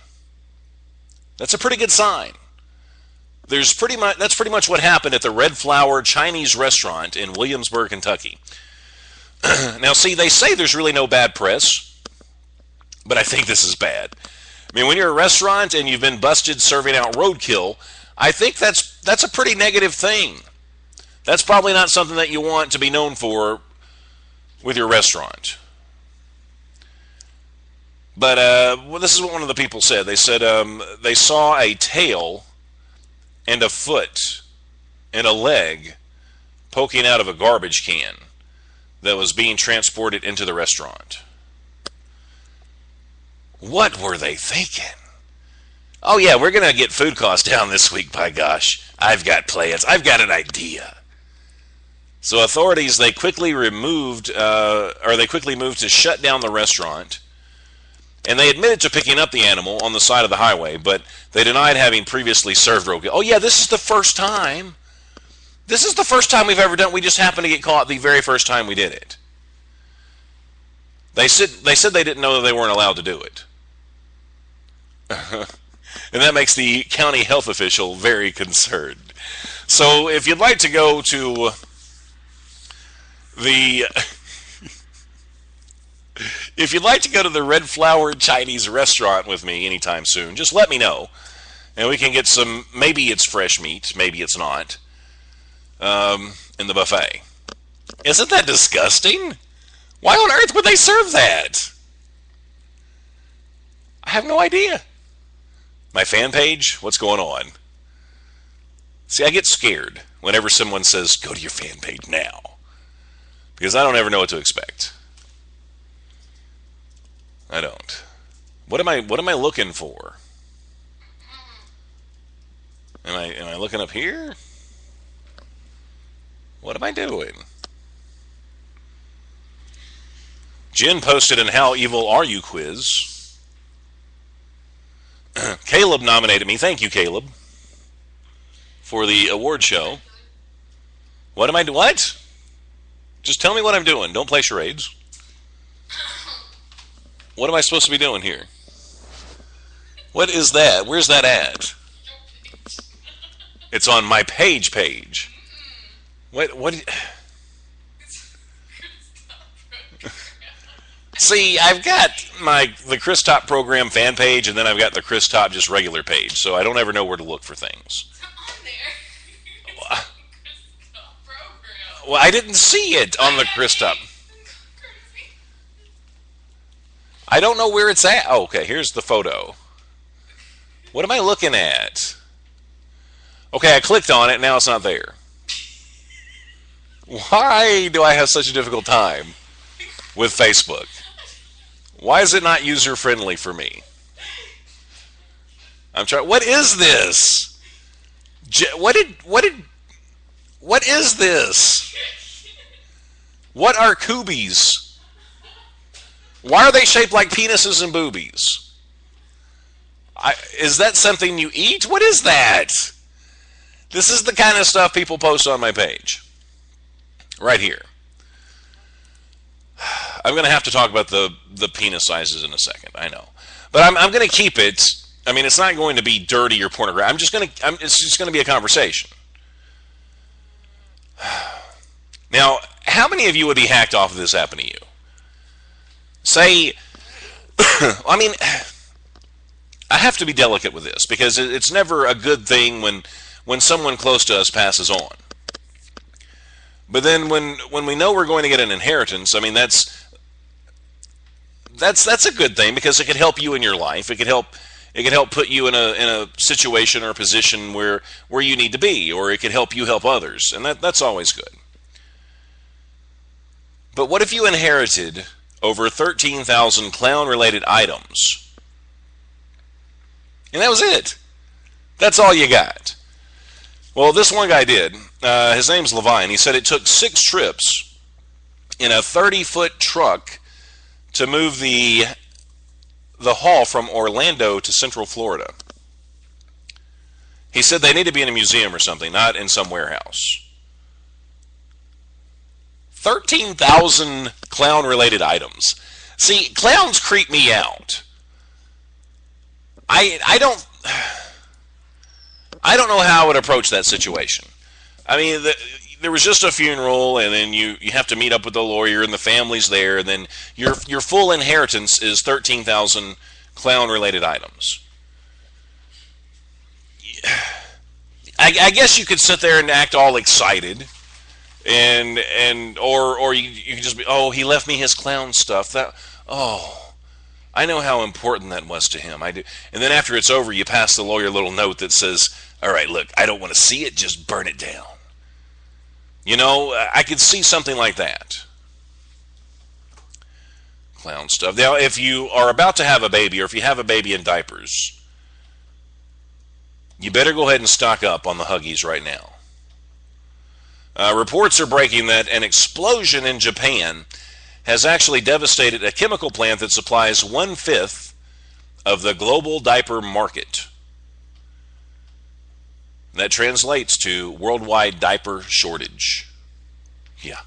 That's a pretty good sign. That's pretty much what happened at the Red Flower Chinese restaurant in Williamsburg, Kentucky. Now, see, they say there's really no bad press, but I think this is bad. When you're a restaurant and you've been busted serving out roadkill, I think that's a pretty negative thing. That's probably not something that you want to be known for with your restaurant. But this is what one of the people said. They said they saw a tail and a foot and a leg poking out of a garbage can that was being transported into the restaurant. What were they thinking? Oh yeah, we're going to get food costs down this week, by gosh. I've got plans. I've got an idea. So authorities, they quickly moved to shut down the restaurant. And they admitted to picking up the animal on the side of the highway, but they denied having previously served roadkill. Oh yeah, this is the first time. This is the first time we've ever done it. We just happened to get caught the very first time we did it. They said they didn't know that they weren't allowed to do it. And that makes the county health official very concerned. So if you'd like to go to the... If you'd like to go to the Red Flower Chinese restaurant with me anytime soon, just let me know. And we can get some, maybe it's fresh meat, maybe it's not, in the buffet. Isn't that disgusting? Why on earth would they serve that? I have no idea. My fan page? What's going on? See, I get scared whenever someone says, go to your fan page now. Because I don't ever know what to expect. I don't. What am I looking for? Am I looking up here? What am I doing? Jen posted an How Evil Are You quiz. Caleb nominated me. Thank you, Caleb, for the award show. What am I doing? What? Just tell me what I'm doing. Don't play charades. What am I supposed to be doing here? What is that? Where's that at? It's on my page. What? See, I've got the Chris Top program fan page, and then I've got the Chris Top just regular page, so I don't ever know where to look for things. Well, I didn't see it on the Chris Top. I don't know where it's at. Oh, okay, here's the photo. What am I looking at? Okay, I clicked on it, now it's not there. Why do I have such a difficult time with Facebook? Why is it not user-friendly for me? I'm trying. What is this? What is this? What are coobies? Why are they shaped like penises and boobies? Is that something you eat? What is that? This is the kind of stuff people post on my page. Right here. I'm going to have to talk about the penis sizes in a second, I know. But I'm going to keep it. I mean, it's not going to be dirty or pornographic. It's just going to be a conversation. Now, how many of you would be hacked off if this happened to you? Say, I mean, I have to be delicate with this because it's never a good thing when someone close to us passes on. But then when we know we're going to get an inheritance, I mean, that's a good thing because it could help you in your life. It could help put you in a situation or a position where you need to be, or it could help you help others, and that's always good. But what if you inherited over 13,000 clown-related items? And that was it. That's all you got. Well, this one guy did. His name's Levine. He said it took 6 trips in a 30-foot truck to move the haul from Orlando to Central Florida. He said they need to be in a museum or something, not in some warehouse. 13,000 clown-related items. See, clowns creep me out. I don't know how I would approach that situation. I mean, there was just a funeral, and then you have to meet up with the lawyer, and the family's there, and then your full inheritance is 13,000 clown-related items. I guess you could sit there and act all excited, or you could just be, oh, he left me his clown stuff. I know how important that was to him. I do. And then after it's over, you pass the lawyer a little note that says, all right, look, I don't want to see it, just burn it down. You know, I could see something like that. Clown stuff. Now, if you are about to have a baby, or if you have a baby in diapers, you better go ahead and stock up on the Huggies right now. Reports are breaking that an explosion in Japan has actually devastated a chemical plant that supplies 1/5 of the global diaper market. That translates to worldwide diaper shortage. Yeah.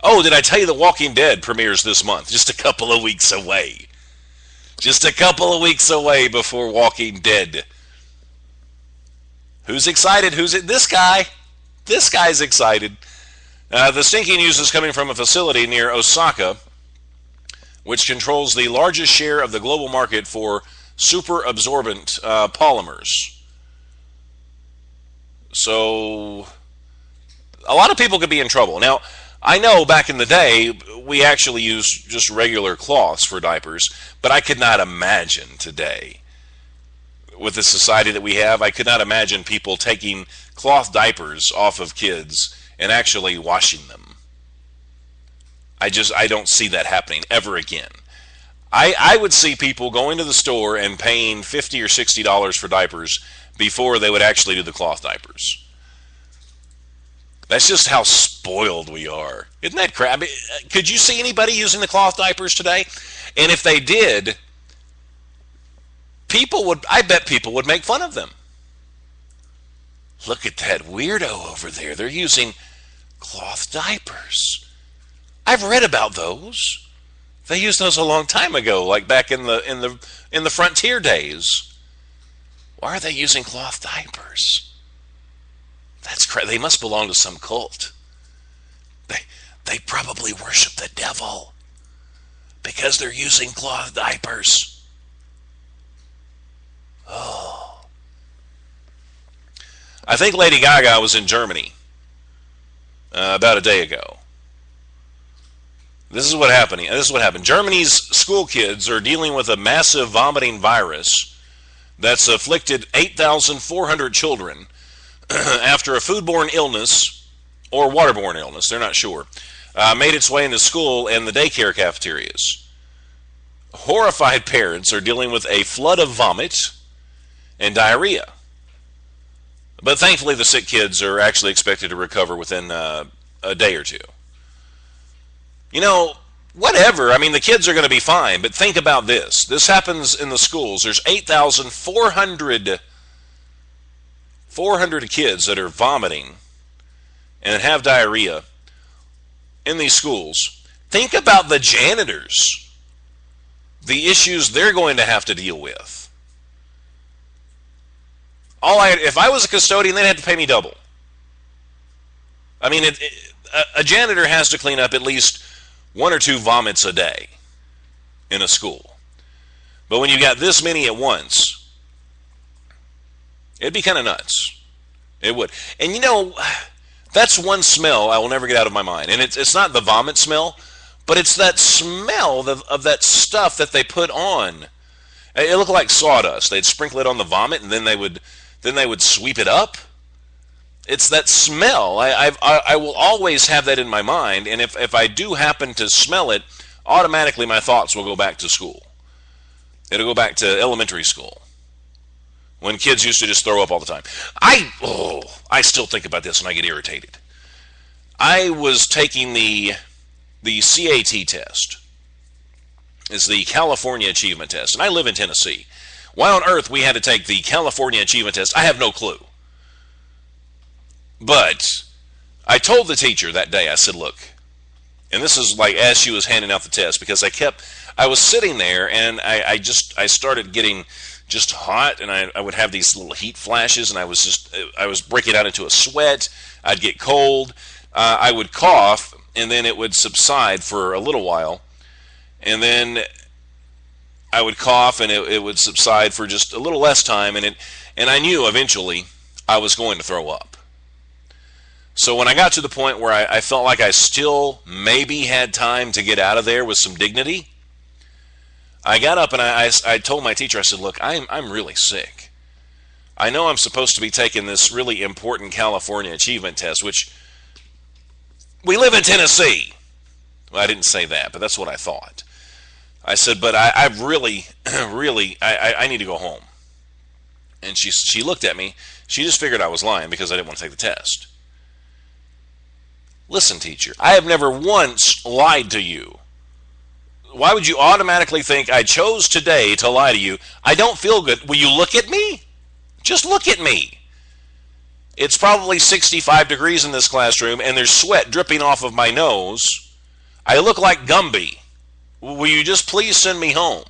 Oh, did I tell you The Walking Dead premieres this month? Just a couple of weeks away. Just a couple of weeks away before Walking Dead. Who's excited? Who's it? This guy. This guy's excited. The stinky news is coming from a facility near Osaka, which controls the largest share of the global market for super absorbent polymers. So, a lot of people could be in trouble. Now, I know back in the day, we actually used just regular cloths for diapers, but I could not imagine today, with the society that we have, I could not imagine people taking cloth diapers off of kids and actually washing them. I don't see that happening ever again. I would see people going to the store and paying $50 or $60 for diapers before they would actually do the cloth diapers. That's just how spoiled we are. Isn't that crap? Could you see anybody using the cloth diapers today? And if they did, I bet people would make fun of them. Look at that weirdo over there. They're using cloth diapers. I've read about those. They used those a long time ago, like back in the frontier days. Why are they using cloth diapers? That's crazy. They must belong to some cult. They probably worship the devil because they're using cloth diapers. Oh. I think Lady Gaga was in Germany about a day ago. This is what happened. Germany's school kids are dealing with a massive vomiting virus that's afflicted 8,400 children after a foodborne illness or waterborne illness, they're not sure, made its way into school and the daycare cafeterias. Horrified parents are dealing with a flood of vomit and diarrhea. But thankfully the sick kids are actually expected to recover within a day or two. You know, whatever. I mean, the kids are going to be fine, but think about this. This happens in the schools. There's 8,400 kids that are vomiting and have diarrhea in these schools. Think about the janitors, the issues they're going to have to deal with. If I was a custodian, they'd have to pay me double. I mean, a janitor has to clean up at least 1 or 2 vomits a day in a school. But when you got this many at once, it'd be kind of nuts. It would. And you know, that's one smell I will never get out of my mind. And it's not the vomit smell, but it's that smell of that stuff that they put on. It looked like sawdust. They'd sprinkle it on the vomit, and then they would sweep it up. It's that smell. I will always have that in my mind, and if I do happen to smell it, automatically my thoughts will go back to school. It'll go back to elementary school, when kids used to just throw up all the time. I still think about this and I get irritated. I was taking the CAT test. It's the California Achievement Test, and I live in Tennessee. Why on earth we had to take the California Achievement Test, I have no clue. But I told the teacher that day, I said, look, and this is like as she was handing out the test, because I was sitting there and I started getting just hot, and I would have these little heat flashes, and I was breaking out into a sweat. I'd get cold. I would cough, and then it would subside for a little while, and then I would cough, and it would subside for just a little less time, and I knew eventually I was going to throw up. So when I got to the point where I felt like I still maybe had time to get out of there with some dignity, I got up and I told my teacher, I said, look, I'm really sick. I know I'm supposed to be taking this really important California Achievement Test, which we live in Tennessee. Well, I didn't say that, but that's what I thought. I said, but I really need to go home. And she looked at me. She just figured I was lying because I didn't want to take the test. Listen, teacher, I have never once lied to you. Why would you automatically think I chose today to lie to you? I don't feel good. Will you look at me? Just look at me. It's probably 65 degrees in this classroom, and there's sweat dripping off of my nose. I look like Gumby. Will you just please send me home?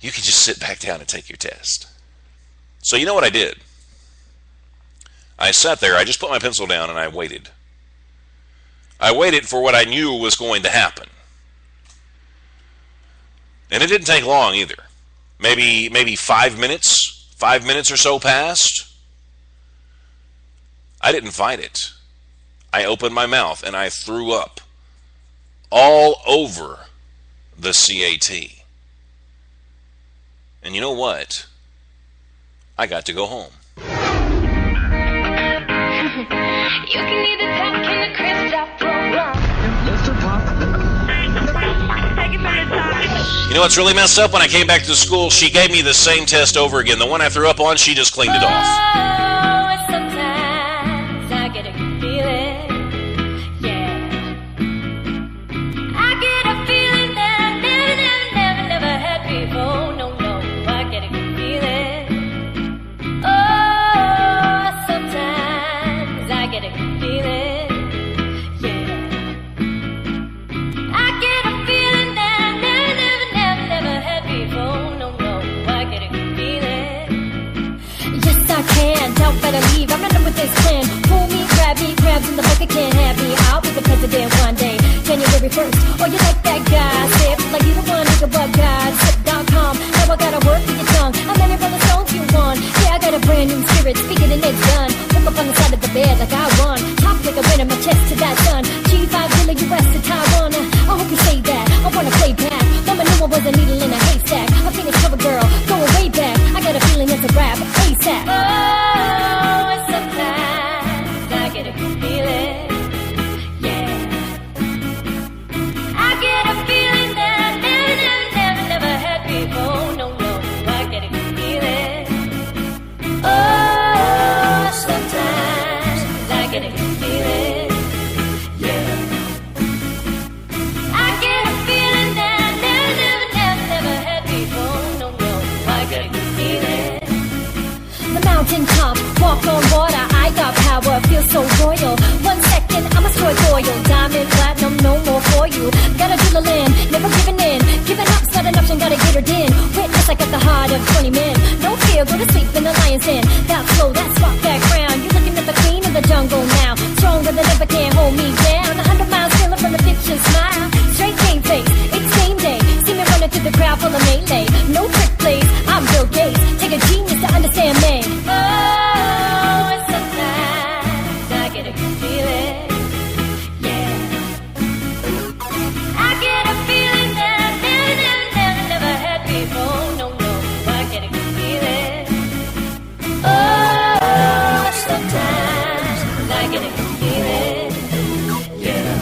You can just sit back down and take your test. So you know what I did? I sat there, I just put my pencil down, and I waited. I waited for what I knew was going to happen. And it didn't take long either. Maybe 5 minutes. 5 minutes or so passed. I didn't fight it. I opened my mouth and I threw up all over the CAT. And you know what? I got to go home. You can either talk in the Chris Top program. Mr. Pop. You know what's really messed up? When I came back to school, she gave me the same test over again. The one I threw up on, she just cleaned it off. Oh, sometimes I get a good feeling, yeah. I get a feeling that I never had before. No, I get a good feeling. Oh, sometimes I get a good feeling, yeah. I get a feeling that I never had before. No, I get a good feeling. Yes, I can. Don't better leave. I'm running with this plan. Pull me, grabs in the bucket, can't have me. I'll be the president one day, January 1st. Oh, you like that guy? Sip like you the one nigga, but God. Sip.com. Now I gotta work with your tongue. How many Rolling Stones you want? Yeah, I got a brand new spirit. Speaking and it's done. Woke up on the side of the bed like I won. Talk like a winner, my chest to that sun. G5 Dilla, US to Taiwan. I hope you say that. I wanna play back. Mama knew I was a needle in a haystack. A famous cover girl, going way back. I got a feeling it's a rap, ASAP. Oh, sometimes I get a good feeling, yeah. I get a feeling that I never had before. No, I get a good feeling. Oh, sometimes I get a good feeling, yeah. I get a feeling that I never had before. No, I get a good feeling. The mountain top, walk on water, I got power, feel so royal. 1 second, I'ma strike oil, diamond, platinum, no more for you. Gotta do the land, never giving in. Giving up's not an option, gotta get her in. Witness, I got the heart of 20 men. No fear, go to sleep in the lion's den. That flow, that spot, that crown. You're looking at the queen of the jungle now. Stronger than ever, can't hold me down. 100 miles feeling from the fiction smile. Straight game face, it's game day. See me running through the crowd full of melee. No trick plays, I'm Bill Gates. Take a genius to understand me. Oh, sometimes I get a good feeling, yeah. I get a feeling that I never had before. No, I get a good feeling. Oh, sometimes I get a good feeling, yeah.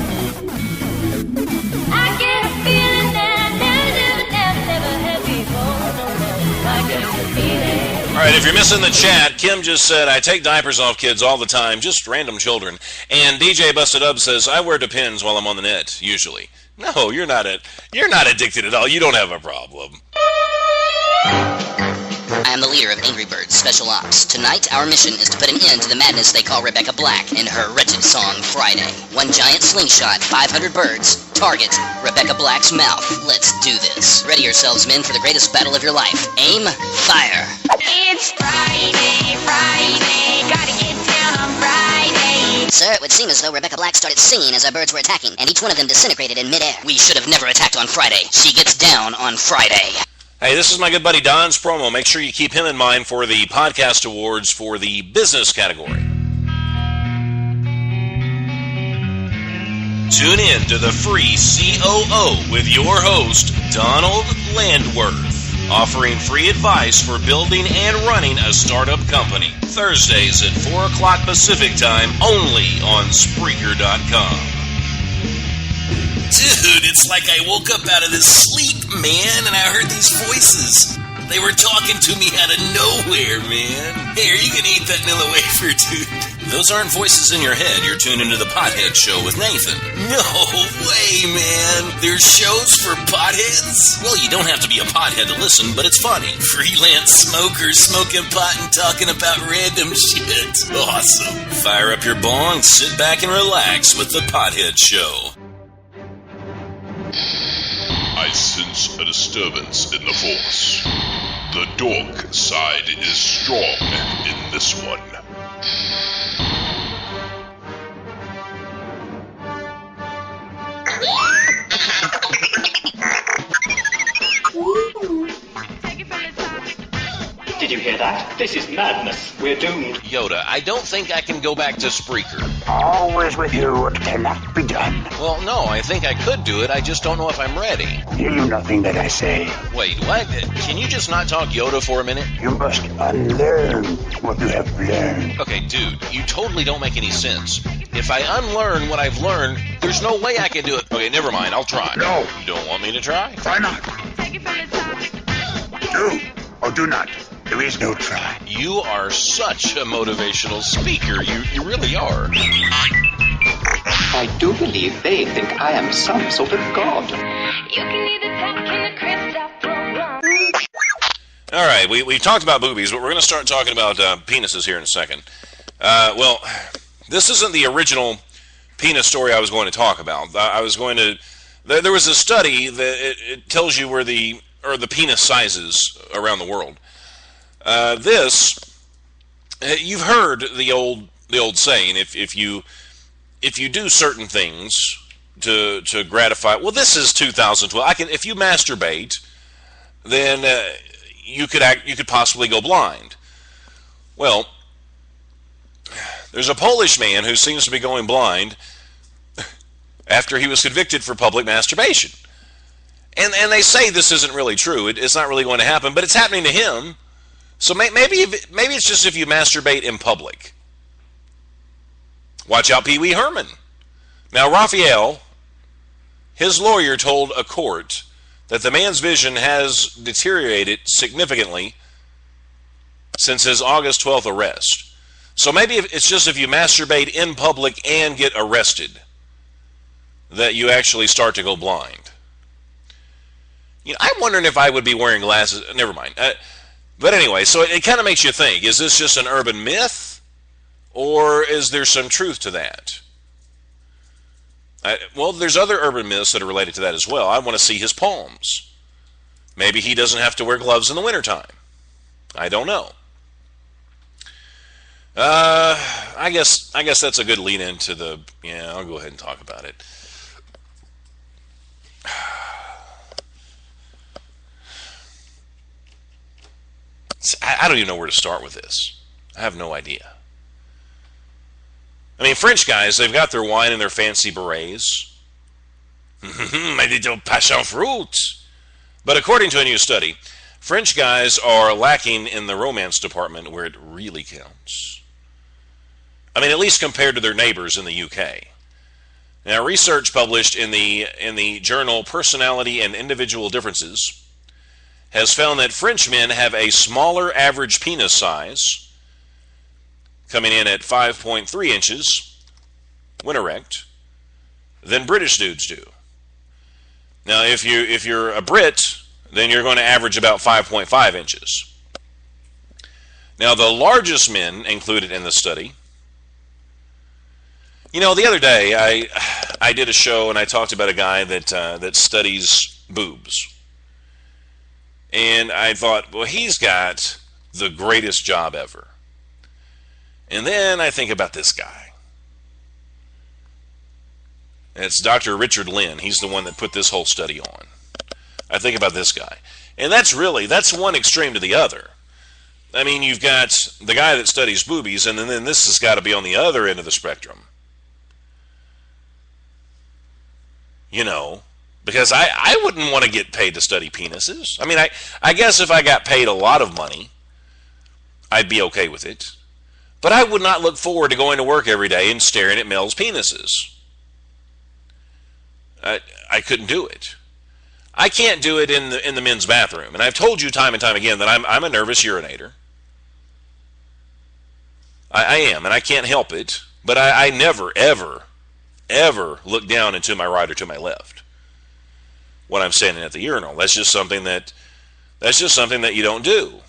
I get a feeling that I never had before. No, I get a good feeling. All right, if you're missing the chat, Kim just said, I take diapers off kids all the time, just random children. And DJ Busted Up says, I wear Depends while I'm on the net, usually. No, you're not addicted at all. You don't have a problem. I am the leader of Angry Birds Special Ops. Tonight, our mission is to put an end to the madness they call Rebecca Black and her wretched song, Friday. One giant slingshot, 500 birds. Target, Rebecca Black's mouth. Let's do this. Ready yourselves, men, for the greatest battle of your life. Aim, fire. It's Friday, gotta get down on Friday. Sir, it would seem as though Rebecca Black started singing as our birds were attacking, and each one of them disintegrated in midair. We should have never attacked on Friday. She gets down on Friday. Hey, this is my good buddy Don's promo. Make sure you keep him in mind for the podcast awards for the business category. Tune in to the free COO with your host, Donald Landworth, offering free advice for building and running a startup company. Thursdays at 4 o'clock Pacific time, only on Spreaker.com. Dude, it's like I woke up out of this sleep, man, and I heard these voices. They were talking to me out of nowhere, man. Hey, are you gonna eat that vanilla wafer, dude? Those aren't voices in your head. You're tuned into the Pothead Show with Nathan. No way, man. There's shows for potheads? Well, you don't have to be a pothead to listen, but it's funny. Freelance smokers smoking pot and talking about random shit. Awesome. Fire up your bong, sit back and relax with the Pothead Show. I sense a disturbance in the force. The dork side is strong in this one. Did you hear that? This is madness. We're doomed. Yoda, I don't think I can go back to Spreaker. Always with you, it cannot be done. Well, no, I think I could do it. I just don't know if I'm ready. You do nothing that I say. Wait, what? Can you just not talk Yoda for a minute? You must unlearn what you have learned. Okay, dude, you totally don't make any sense. If I unlearn what I've learned, there's no way I can do it. Okay, never mind, I'll try. No. You don't want me to try? Why not? Do or do not. There is no try. You are such a motivational speaker. You really are. I do believe they think I am some sort of god. You can either talk in the Chris Top program. All right, we talked about boobies, but we're going to start talking about penises here in a second. Well, this isn't the original penis story I was going to talk about. I was going to... There was a study that it tells you where the penis sizes around the world. You've heard the old saying, if you do certain things to gratify... Well, this is 2012. If you masturbate, then you could possibly go blind. Well, there's a Polish man who seems to be going blind after he was convicted for public masturbation. And they say this isn't really true. It's not really going to happen, but it's happening to him. So maybe it's just if you masturbate in public. Watch out, Pee Wee Herman. Now, Raphael, his lawyer told a court that the man's vision has deteriorated significantly since his August 12th arrest. So maybe it's just if you masturbate in public and get arrested that you actually start to go blind. I'm wondering if I would be wearing glasses. Never mind. But anyway, so it kind of makes you think, is this just an urban myth? Or is there some truth to that? Well, there's other urban myths that are related to that as well. I want to see his palms. Maybe he doesn't have to wear gloves in the wintertime. I don't know. I guess that's a good lead into the... Yeah, I'll go ahead and talk about it. I don't even know where to start with this. I have no idea. I mean, French guys, they've got their wine and their fancy berets. My little passion fruit. But according to a new study, French guys are lacking in the romance department where it really counts. I mean, at least compared to their neighbors in the UK. Now, research published in the journal Personality and Individual Differences has found that French men have a smaller average penis size, coming in at 5.3 inches when erect, than British dudes do. Now, if you're a Brit, then you're going to average about 5.5 inches. Now, the largest men included in the study... the other day, I did a show and I talked about a guy that studies boobs. And I thought, well, he's got the greatest job ever. And then I think about this guy. It's Dr. Richard Lynn. He's the one that put this whole study on. I think about this guy. And that's one extreme to the other. I mean, you've got the guy that studies boobies, and then this has got to be on the other end of the spectrum. Because I wouldn't want to get paid to study penises. I mean, I guess if I got paid a lot of money, I'd be okay with it. But I would not look forward to going to work every day and staring at males' penises. I couldn't do it. I can't do it in the men's bathroom. And I've told you time and time again that I'm a nervous urinator. I am, and I can't help it. But I never, ever look down into my right or to my left when I'm standing at the urinal. That's just something that you don't do.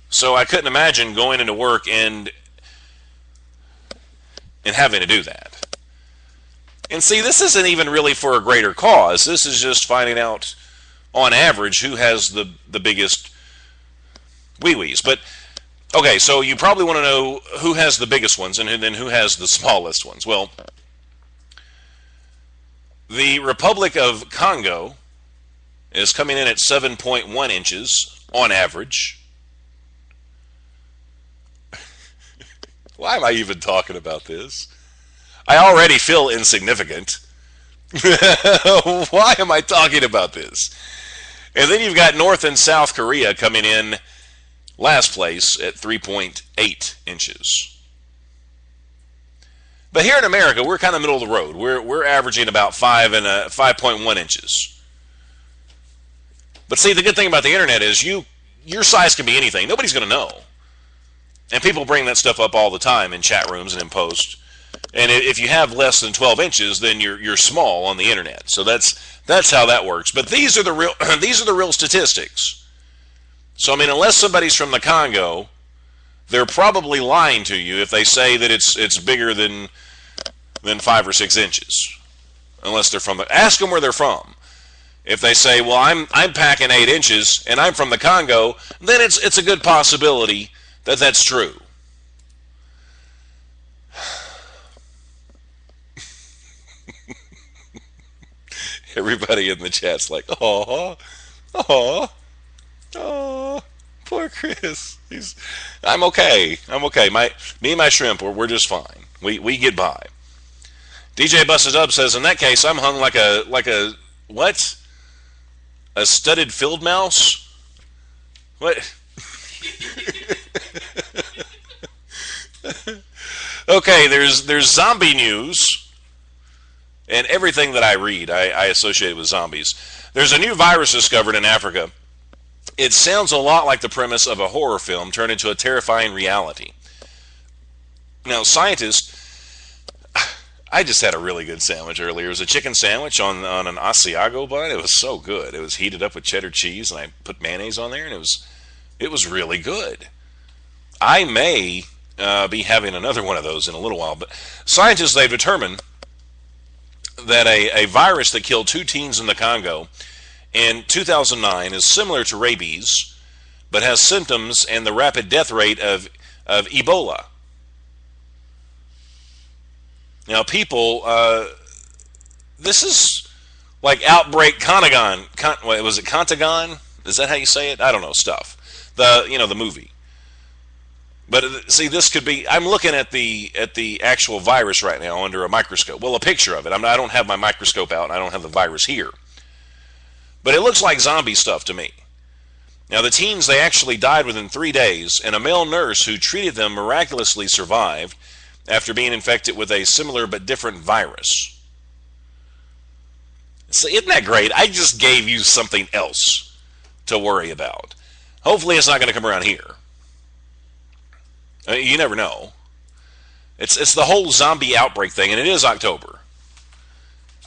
So I couldn't imagine going into work and having to do that. And see, this isn't even really for a greater cause. This is just finding out, on average, who has the biggest wee-wees. But, okay, so you probably want to know who has the biggest ones and then who has the smallest ones. Well, the Republic of Congo is coming in at 7.1 inches on average. Why am I even talking about this? I already feel insignificant. Why am I talking about this? And then you've got North and South Korea coming in last place at 3.8 inches. But here in America, we're kind of middle of the road. We're averaging about 5.1 inches. But see, the good thing about the internet is your size can be anything. Nobody's going to know. And people bring that stuff up all the time in chat rooms and in posts. And if you have less than 12 inches, then you're small on the internet. So that's how that works. But these are the real statistics. So I mean, unless somebody's from the Congo, they're probably lying to you if they say that it's bigger than 5 or 6 inches. Unless they're from ask them where they're from. If they say, well, I'm packing 8 inches and I'm from the Congo, then it's a good possibility that that's true. Everybody in the chat's like, oh, poor Chris. I'm okay. Me and my shrimp, we're just fine. We get by. DJ Busted Up says, in that case, I'm hung like a what? A studded field mouse? What? Okay, there's zombie news. And everything that I read, I associate with zombies. There's a new virus discovered in Africa. It sounds a lot like the premise of a horror film turned into a terrifying reality. Now, scientists... I just had a really good sandwich earlier. It was a chicken sandwich on an Asiago bun. It was so good. It was heated up with cheddar cheese, and I put mayonnaise on there, and it was really good. I may be having another one of those in a little while. But scientists, they've determined that a virus that killed 2 teens in the Congo in 2009 is similar to rabies, but has symptoms and the rapid death rate of Ebola. Now, people, this is like outbreak Contagon. Was it Contagon? Is that how you say it? I don't know, stuff. The movie. But see, this could be. I'm looking at the actual virus right now under a microscope. Well, a picture of it. I don't have my microscope out, and I don't have the virus here. But it looks like zombie stuff to me. Now, the teens, they actually died within 3 days, and a male nurse who treated them miraculously survived after being infected with a similar but different virus. So isn't that great? I just gave you something else to worry about. Hopefully it's not going to come around here. You never know. It's the whole zombie outbreak thing, and it is October.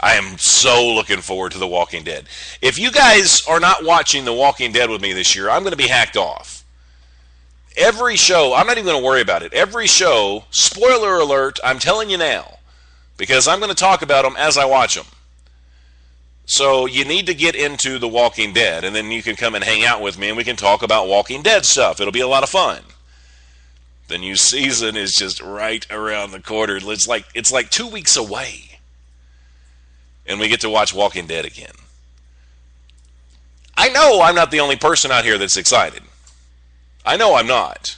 I am so looking forward to The Walking Dead. If you guys are not watching The Walking Dead with me this year, I'm going to be hacked off. Every show, I'm not even going to worry about it. Every show, spoiler alert, I'm telling you now, because I'm going to talk about them as I watch them. So you need to get into The Walking Dead, and then you can come and hang out with me, and we can talk about Walking Dead stuff. It'll be a lot of fun. The new season is just right around the corner. It's like 2 weeks away, and we get to watch Walking Dead again. I know I'm not the only person out here that's excited. I know I'm not.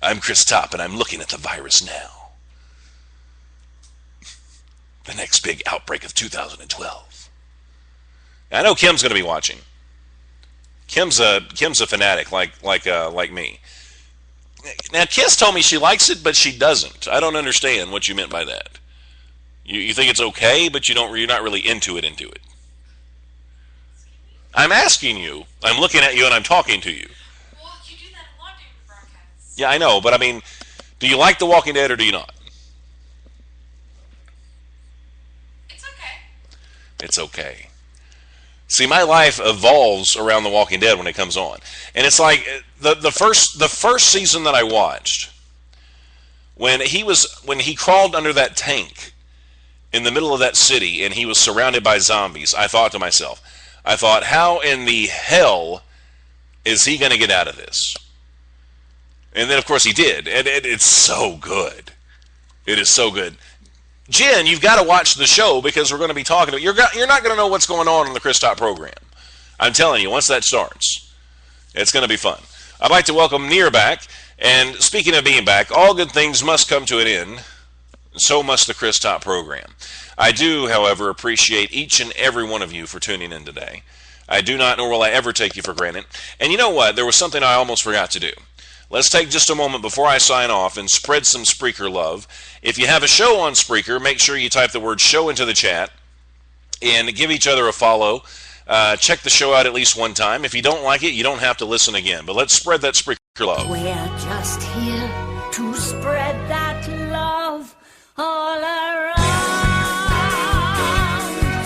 I'm Chris Topp, and I'm looking at the virus now. The next big outbreak of 2012. I know Kim's going to be watching. Kim's a fanatic like me. Now, Kiss told me she likes it, but she doesn't. I don't understand what you meant by that. You think it's okay, but you're not really into it. I'm asking you. I'm looking at you and I'm talking to you. Well, you do that a lot during the broadcasts. Yeah, I know, but I mean, do you like The Walking Dead or do you not? It's okay. It's okay. See, my life evolves around The Walking Dead when it comes on. And it's like the first season that I watched, when he crawled under that tank in the middle of that city and he was surrounded by zombies, I thought to myself, how in the hell is he going to get out of this? And then, of course, he did. And it's so good. It is so good. Jen, you've got to watch the show because we're going to be talking about... You're not going to know what's going on the Chris Top program. I'm telling you, once that starts, it's going to be fun. I'd like to welcome Near back. And speaking of being back, all good things must come to an end. So must the Chris Top program. I do, however, appreciate each and every one of you for tuning in today. I do not, nor will I ever take you for granted. And you know what? There was something I almost forgot to do. Let's take just a moment before I sign off and spread some Spreaker love. If you have a show on Spreaker, make sure you type the word show into the chat. and give each other a follow. Check the show out at least one time. If you don't like it, you don't have to listen again. But let's spread that Spreaker love. We're just here to spread that love all around.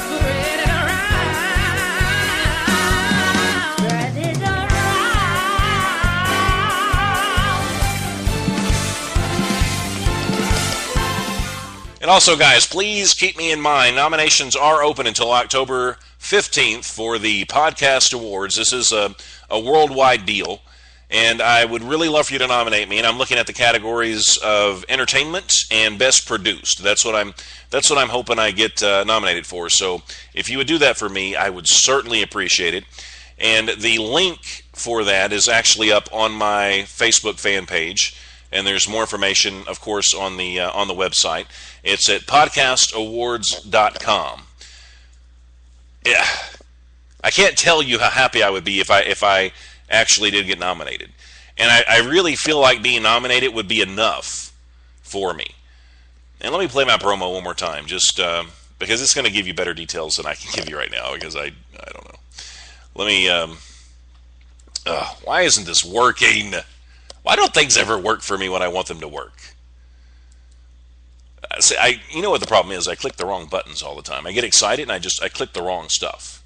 Spread it around. Spread it around. And also, guys, please keep me in mind. Nominations are open until October 15th for the Podcast Awards. This is a worldwide deal, and I would really love for you to nominate me. And I'm looking at the categories of entertainment and best produced. That's what I'm hoping I get nominated for. So if you would do that for me, I would certainly appreciate it. And the link for that is actually up on my Facebook fan page, and there's more information, of course, on the website. It's at podcastawards.com. Yeah, I can't tell you how happy I would be if I actually did get nominated. And I really feel like being nominated would be enough for me. And let me play my promo one more time, just because it's going to give you better details than I can give you right now, because I don't know. Let me, why isn't this working? Why don't things ever work for me when I want them to work? You know what the problem is? I click the wrong buttons all the time. I get excited and I click the wrong stuff.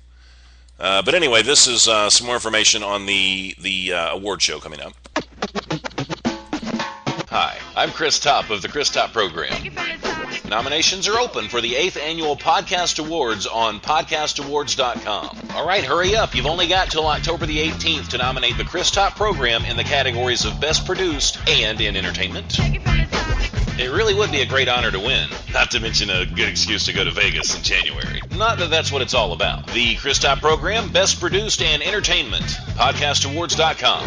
But anyway, this is some more information on the award show coming up. Hi, I'm Chris Top of the Chris Top Program. Nominations are open for the 8th Annual Podcast Awards on podcastawards.com. All right, hurry up. You've only got till October the 18th to nominate the Chris Top Program in the categories of Best Produced and in Entertainment. It really would be a great honor to win, not to mention a good excuse to go to Vegas in January. Not that that's what it's all about. The Chris Top Program, Best Produced and Entertainment, podcastawards.com.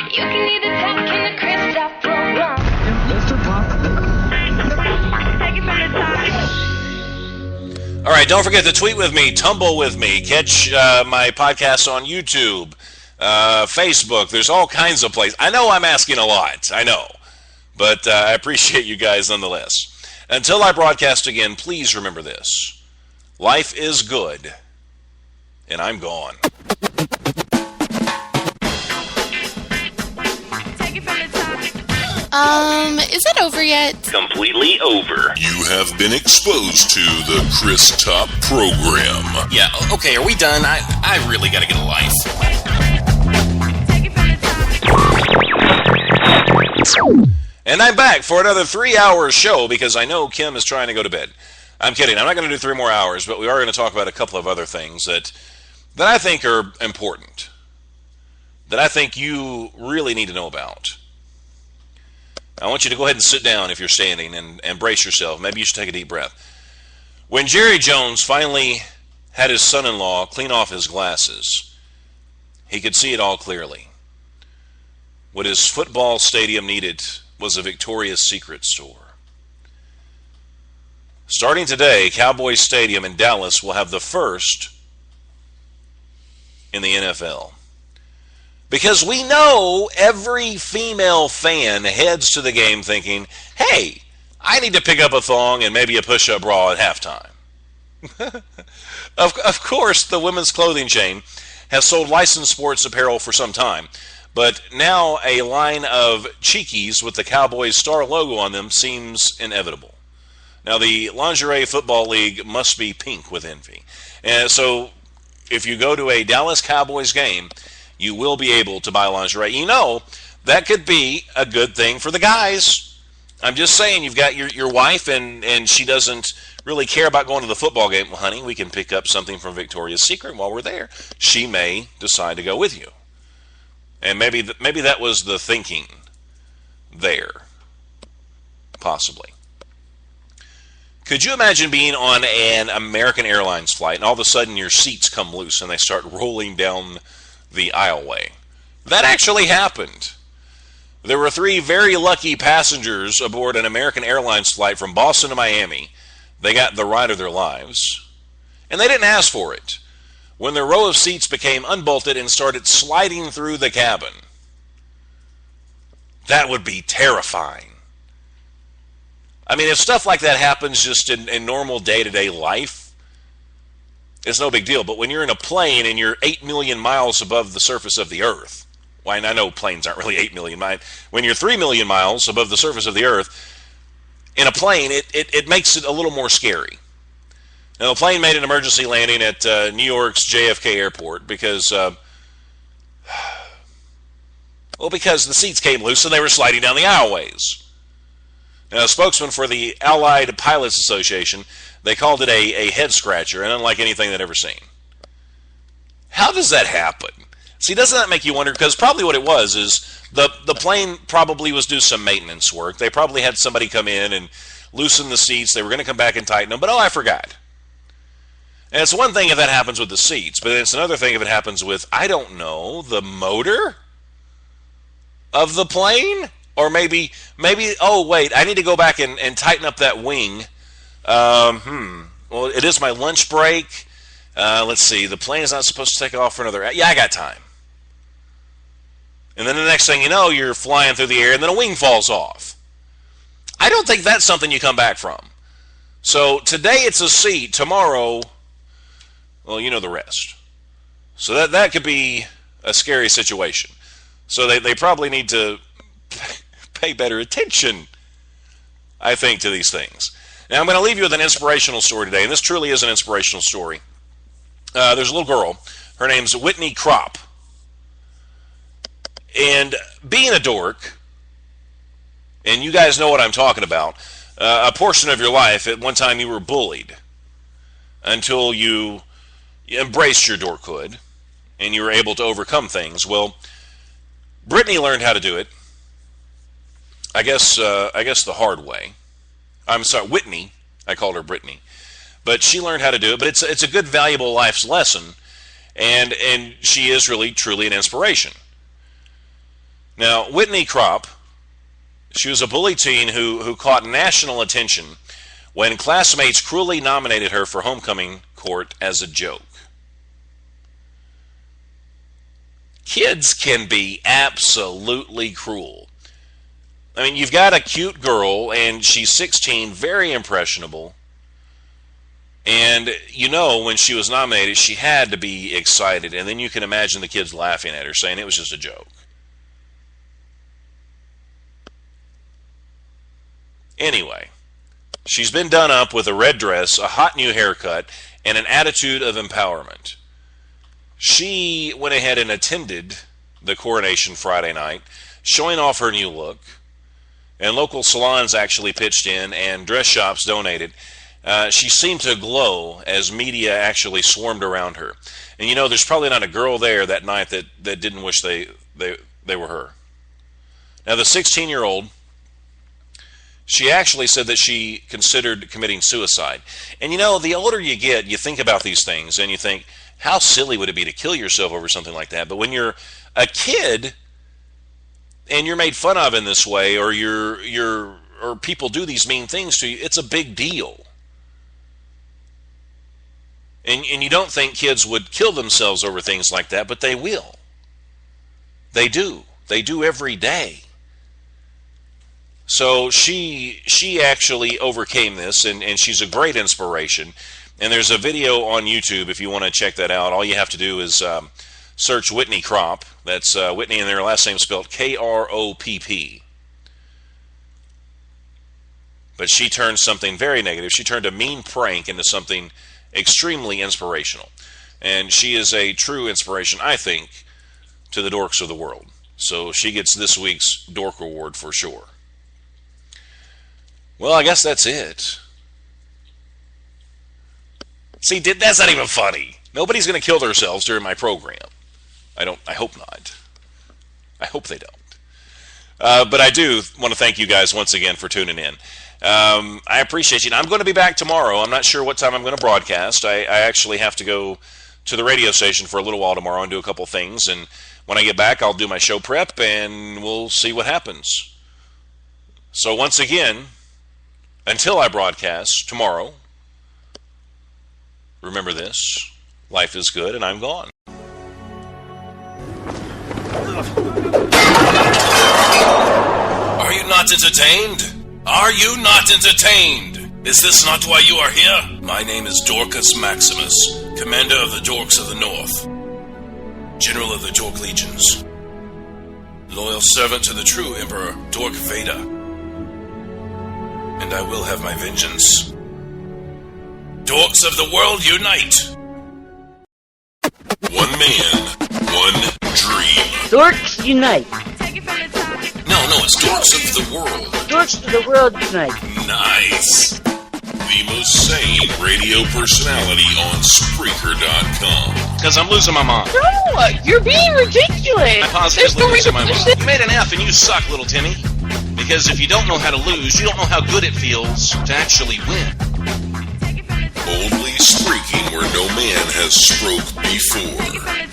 You can either talk in the Chris Top Program. Mr. Pop. Take it from the top. All right, don't forget to tweet with me, tumble with me, catch my podcasts on YouTube, Facebook. There's all kinds of places. I know I'm asking a lot, I know, but I appreciate you guys nonetheless. Until I broadcast again, please remember this: life is good, and I'm gone. Is it over yet? Completely over. You have been exposed to the Chris Top Program. Yeah, okay, are we done? I really gotta get a life. And I'm back for another 3-hour show because I know Kim is trying to go to bed. I'm kidding. I'm not going to do 3 more hours, but we are going to talk about a couple of other things that I think are important, that I think you really need to know about. I want you to go ahead and sit down if you're standing and brace yourself. Maybe you should take a deep breath. When Jerry Jones finally had his son-in-law clean off his glasses, he could see it all clearly. What his football stadium needed was a Victoria's Secret store. Starting today, Cowboys Stadium in Dallas will have the first in the NFL. Because we know every female fan heads to the game thinking, hey, I need to pick up a thong and maybe a push-up bra at halftime. Of course, the women's clothing chain has sold licensed sports apparel for some time, but now a line of cheekies with the Cowboys star logo on them seems inevitable. Now, the Lingerie Football League must be pink with envy. And so, if you go to a Dallas Cowboys game, you will be able to buy lingerie. You know, that could be a good thing for the guys. I'm just saying, you've got your wife and she doesn't really care about going to the football game. Well, honey, we can pick up something from Victoria's Secret while we're there. She may decide to go with you. And maybe that was the thinking there. Possibly. Could you imagine being on an American Airlines flight and all of a sudden your seats come loose and they start rolling down the aisleway? That actually happened. There were 3 very lucky passengers aboard an American Airlines flight from Boston to Miami. They got the ride of their lives. And they didn't ask for it. When their row of seats became unbolted and started sliding through the cabin. That would be terrifying. I mean, if stuff like that happens just in normal day-to-day life, it's no big deal. But when you're in a plane and you're 8 million miles above the surface of the Earth, well, and I know planes aren't really 8 million miles. When you're 3 million miles above the surface of the Earth, in a plane, it makes it a little more scary. Now, the plane made an emergency landing at New York's JFK Airport because the seats came loose and they were sliding down the aisleways. Now, a spokesman for the Allied Pilots Association, they called it a head scratcher, and unlike anything they'd ever seen. How does that happen? See, doesn't that make you wonder? Because probably what it was is the plane probably was doing some maintenance work. They probably had somebody come in and loosen the seats. They were going to come back and tighten them, but I forgot. And it's one thing if that happens with the seats, but it's another thing if it happens with, I don't know, the motor of the plane? Or maybe, oh, wait, I need to go back and tighten up that wing. Well, it is my lunch break. Let's see, the plane is not supposed to take off for another... Yeah, I got time. And then the next thing you know, you're flying through the air and then a wing falls off. I don't think that's something you come back from. So today it's a seat, tomorrow, well, you know the rest. So that could be a scary situation. So they probably need to pay better attention, I think, to these things. Now, I'm going to leave you with an inspirational story today, and this truly is an inspirational story. There's a little girl. Her name's Whitney Kropp. And being a dork, and you guys know what I'm talking about, a portion of your life, at one time you were bullied until you embraced your dorkhood and you were able to overcome things. Well, Brittany learned how to do it. I guess the hard way. I'm sorry, Whitney. I called her Brittany, but she learned how to do it. But it's a good, valuable life's lesson, and she is really, truly an inspiration. Now, Whitney Kropp, she was a bully teen who caught national attention when classmates cruelly nominated her for homecoming court as a joke. Kids can be absolutely cruel. I mean, you've got a cute girl, and she's 16, very impressionable. And you know, when she was nominated, she had to be excited. And then you can imagine the kids laughing at her, saying it was just a joke. Anyway, she's been done up with a red dress, a hot new haircut, and an attitude of empowerment. She went ahead and attended the coronation Friday night, showing off her new look. And local salons actually pitched in, and dress shops donated. She seemed to glow as media actually swarmed around her. And you know, there's probably not a girl there that night that didn't wish they were her. Now, the 16-year-old, she actually said that she considered committing suicide. And you know, the older you get, you think about these things, and you think, how silly would it be to kill yourself over something like that? But when you're a kid and you're made fun of in this way, or or people do these mean things to you, it's a big deal. And you don't think kids would kill themselves over things like that, but they will. They do. They do every day. So she actually overcame this, and she's a great inspiration. And there's a video on YouTube if you want to check that out. All you have to do is search Whitney Kropp. That's Whitney, and their last name spelled Kropp. But she turned something very negative. She turned a mean prank into something extremely inspirational. And she is a true inspiration, I think, to the dorks of the world. So she gets this week's Dork Award for sure. Well, I guess that's it. See, that's not even funny. Nobody's going to kill themselves during my program. I hope not. I hope they don't. But I do want to thank you guys once again for tuning in. I appreciate you. And I'm going to be back tomorrow. I'm not sure what time I'm going to broadcast. I actually have to go to the radio station for a little while tomorrow and do a couple things. And when I get back, I'll do my show prep, and we'll see what happens. So once again, until I broadcast tomorrow, remember this: life is good, and I'm gone. Are you not entertained? Are you not entertained? Is this not why you are here? My name is Dorcas Maximus, Commander of the Dorks of the North, General of the Dork Legions, loyal servant to the true Emperor Dork Vader. And I will have my vengeance. Dorks of the world, unite! One man, one dream. Dorks unite. No, it's Dorks of the world. Dorks of the world unite. Nice. The most sane radio personality on Spreaker.com. Because I'm losing my mind. No, you're being ridiculous. I'm positively losing my mind. You made an F and you suck, little Timmy. Because if you don't know how to lose, you don't know how good it feels to actually win. Boldly speaking where no man has spoke before.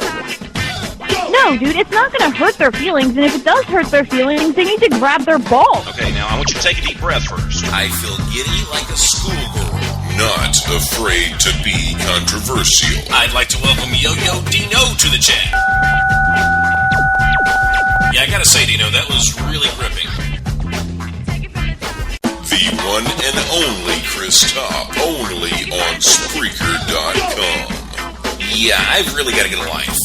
No, dude, it's not going to hurt their feelings, and if it does hurt their feelings, they need to grab their balls. Okay, now I want you to take a deep breath first. I feel giddy like a schoolgirl. Not afraid to be controversial. I'd like to welcome Yo-Yo Dino to the chat. Yeah, I gotta say, Dino, that was really gripping. The one and only Chris Top, only on Spreaker.com. Yeah, I've really got to get a life.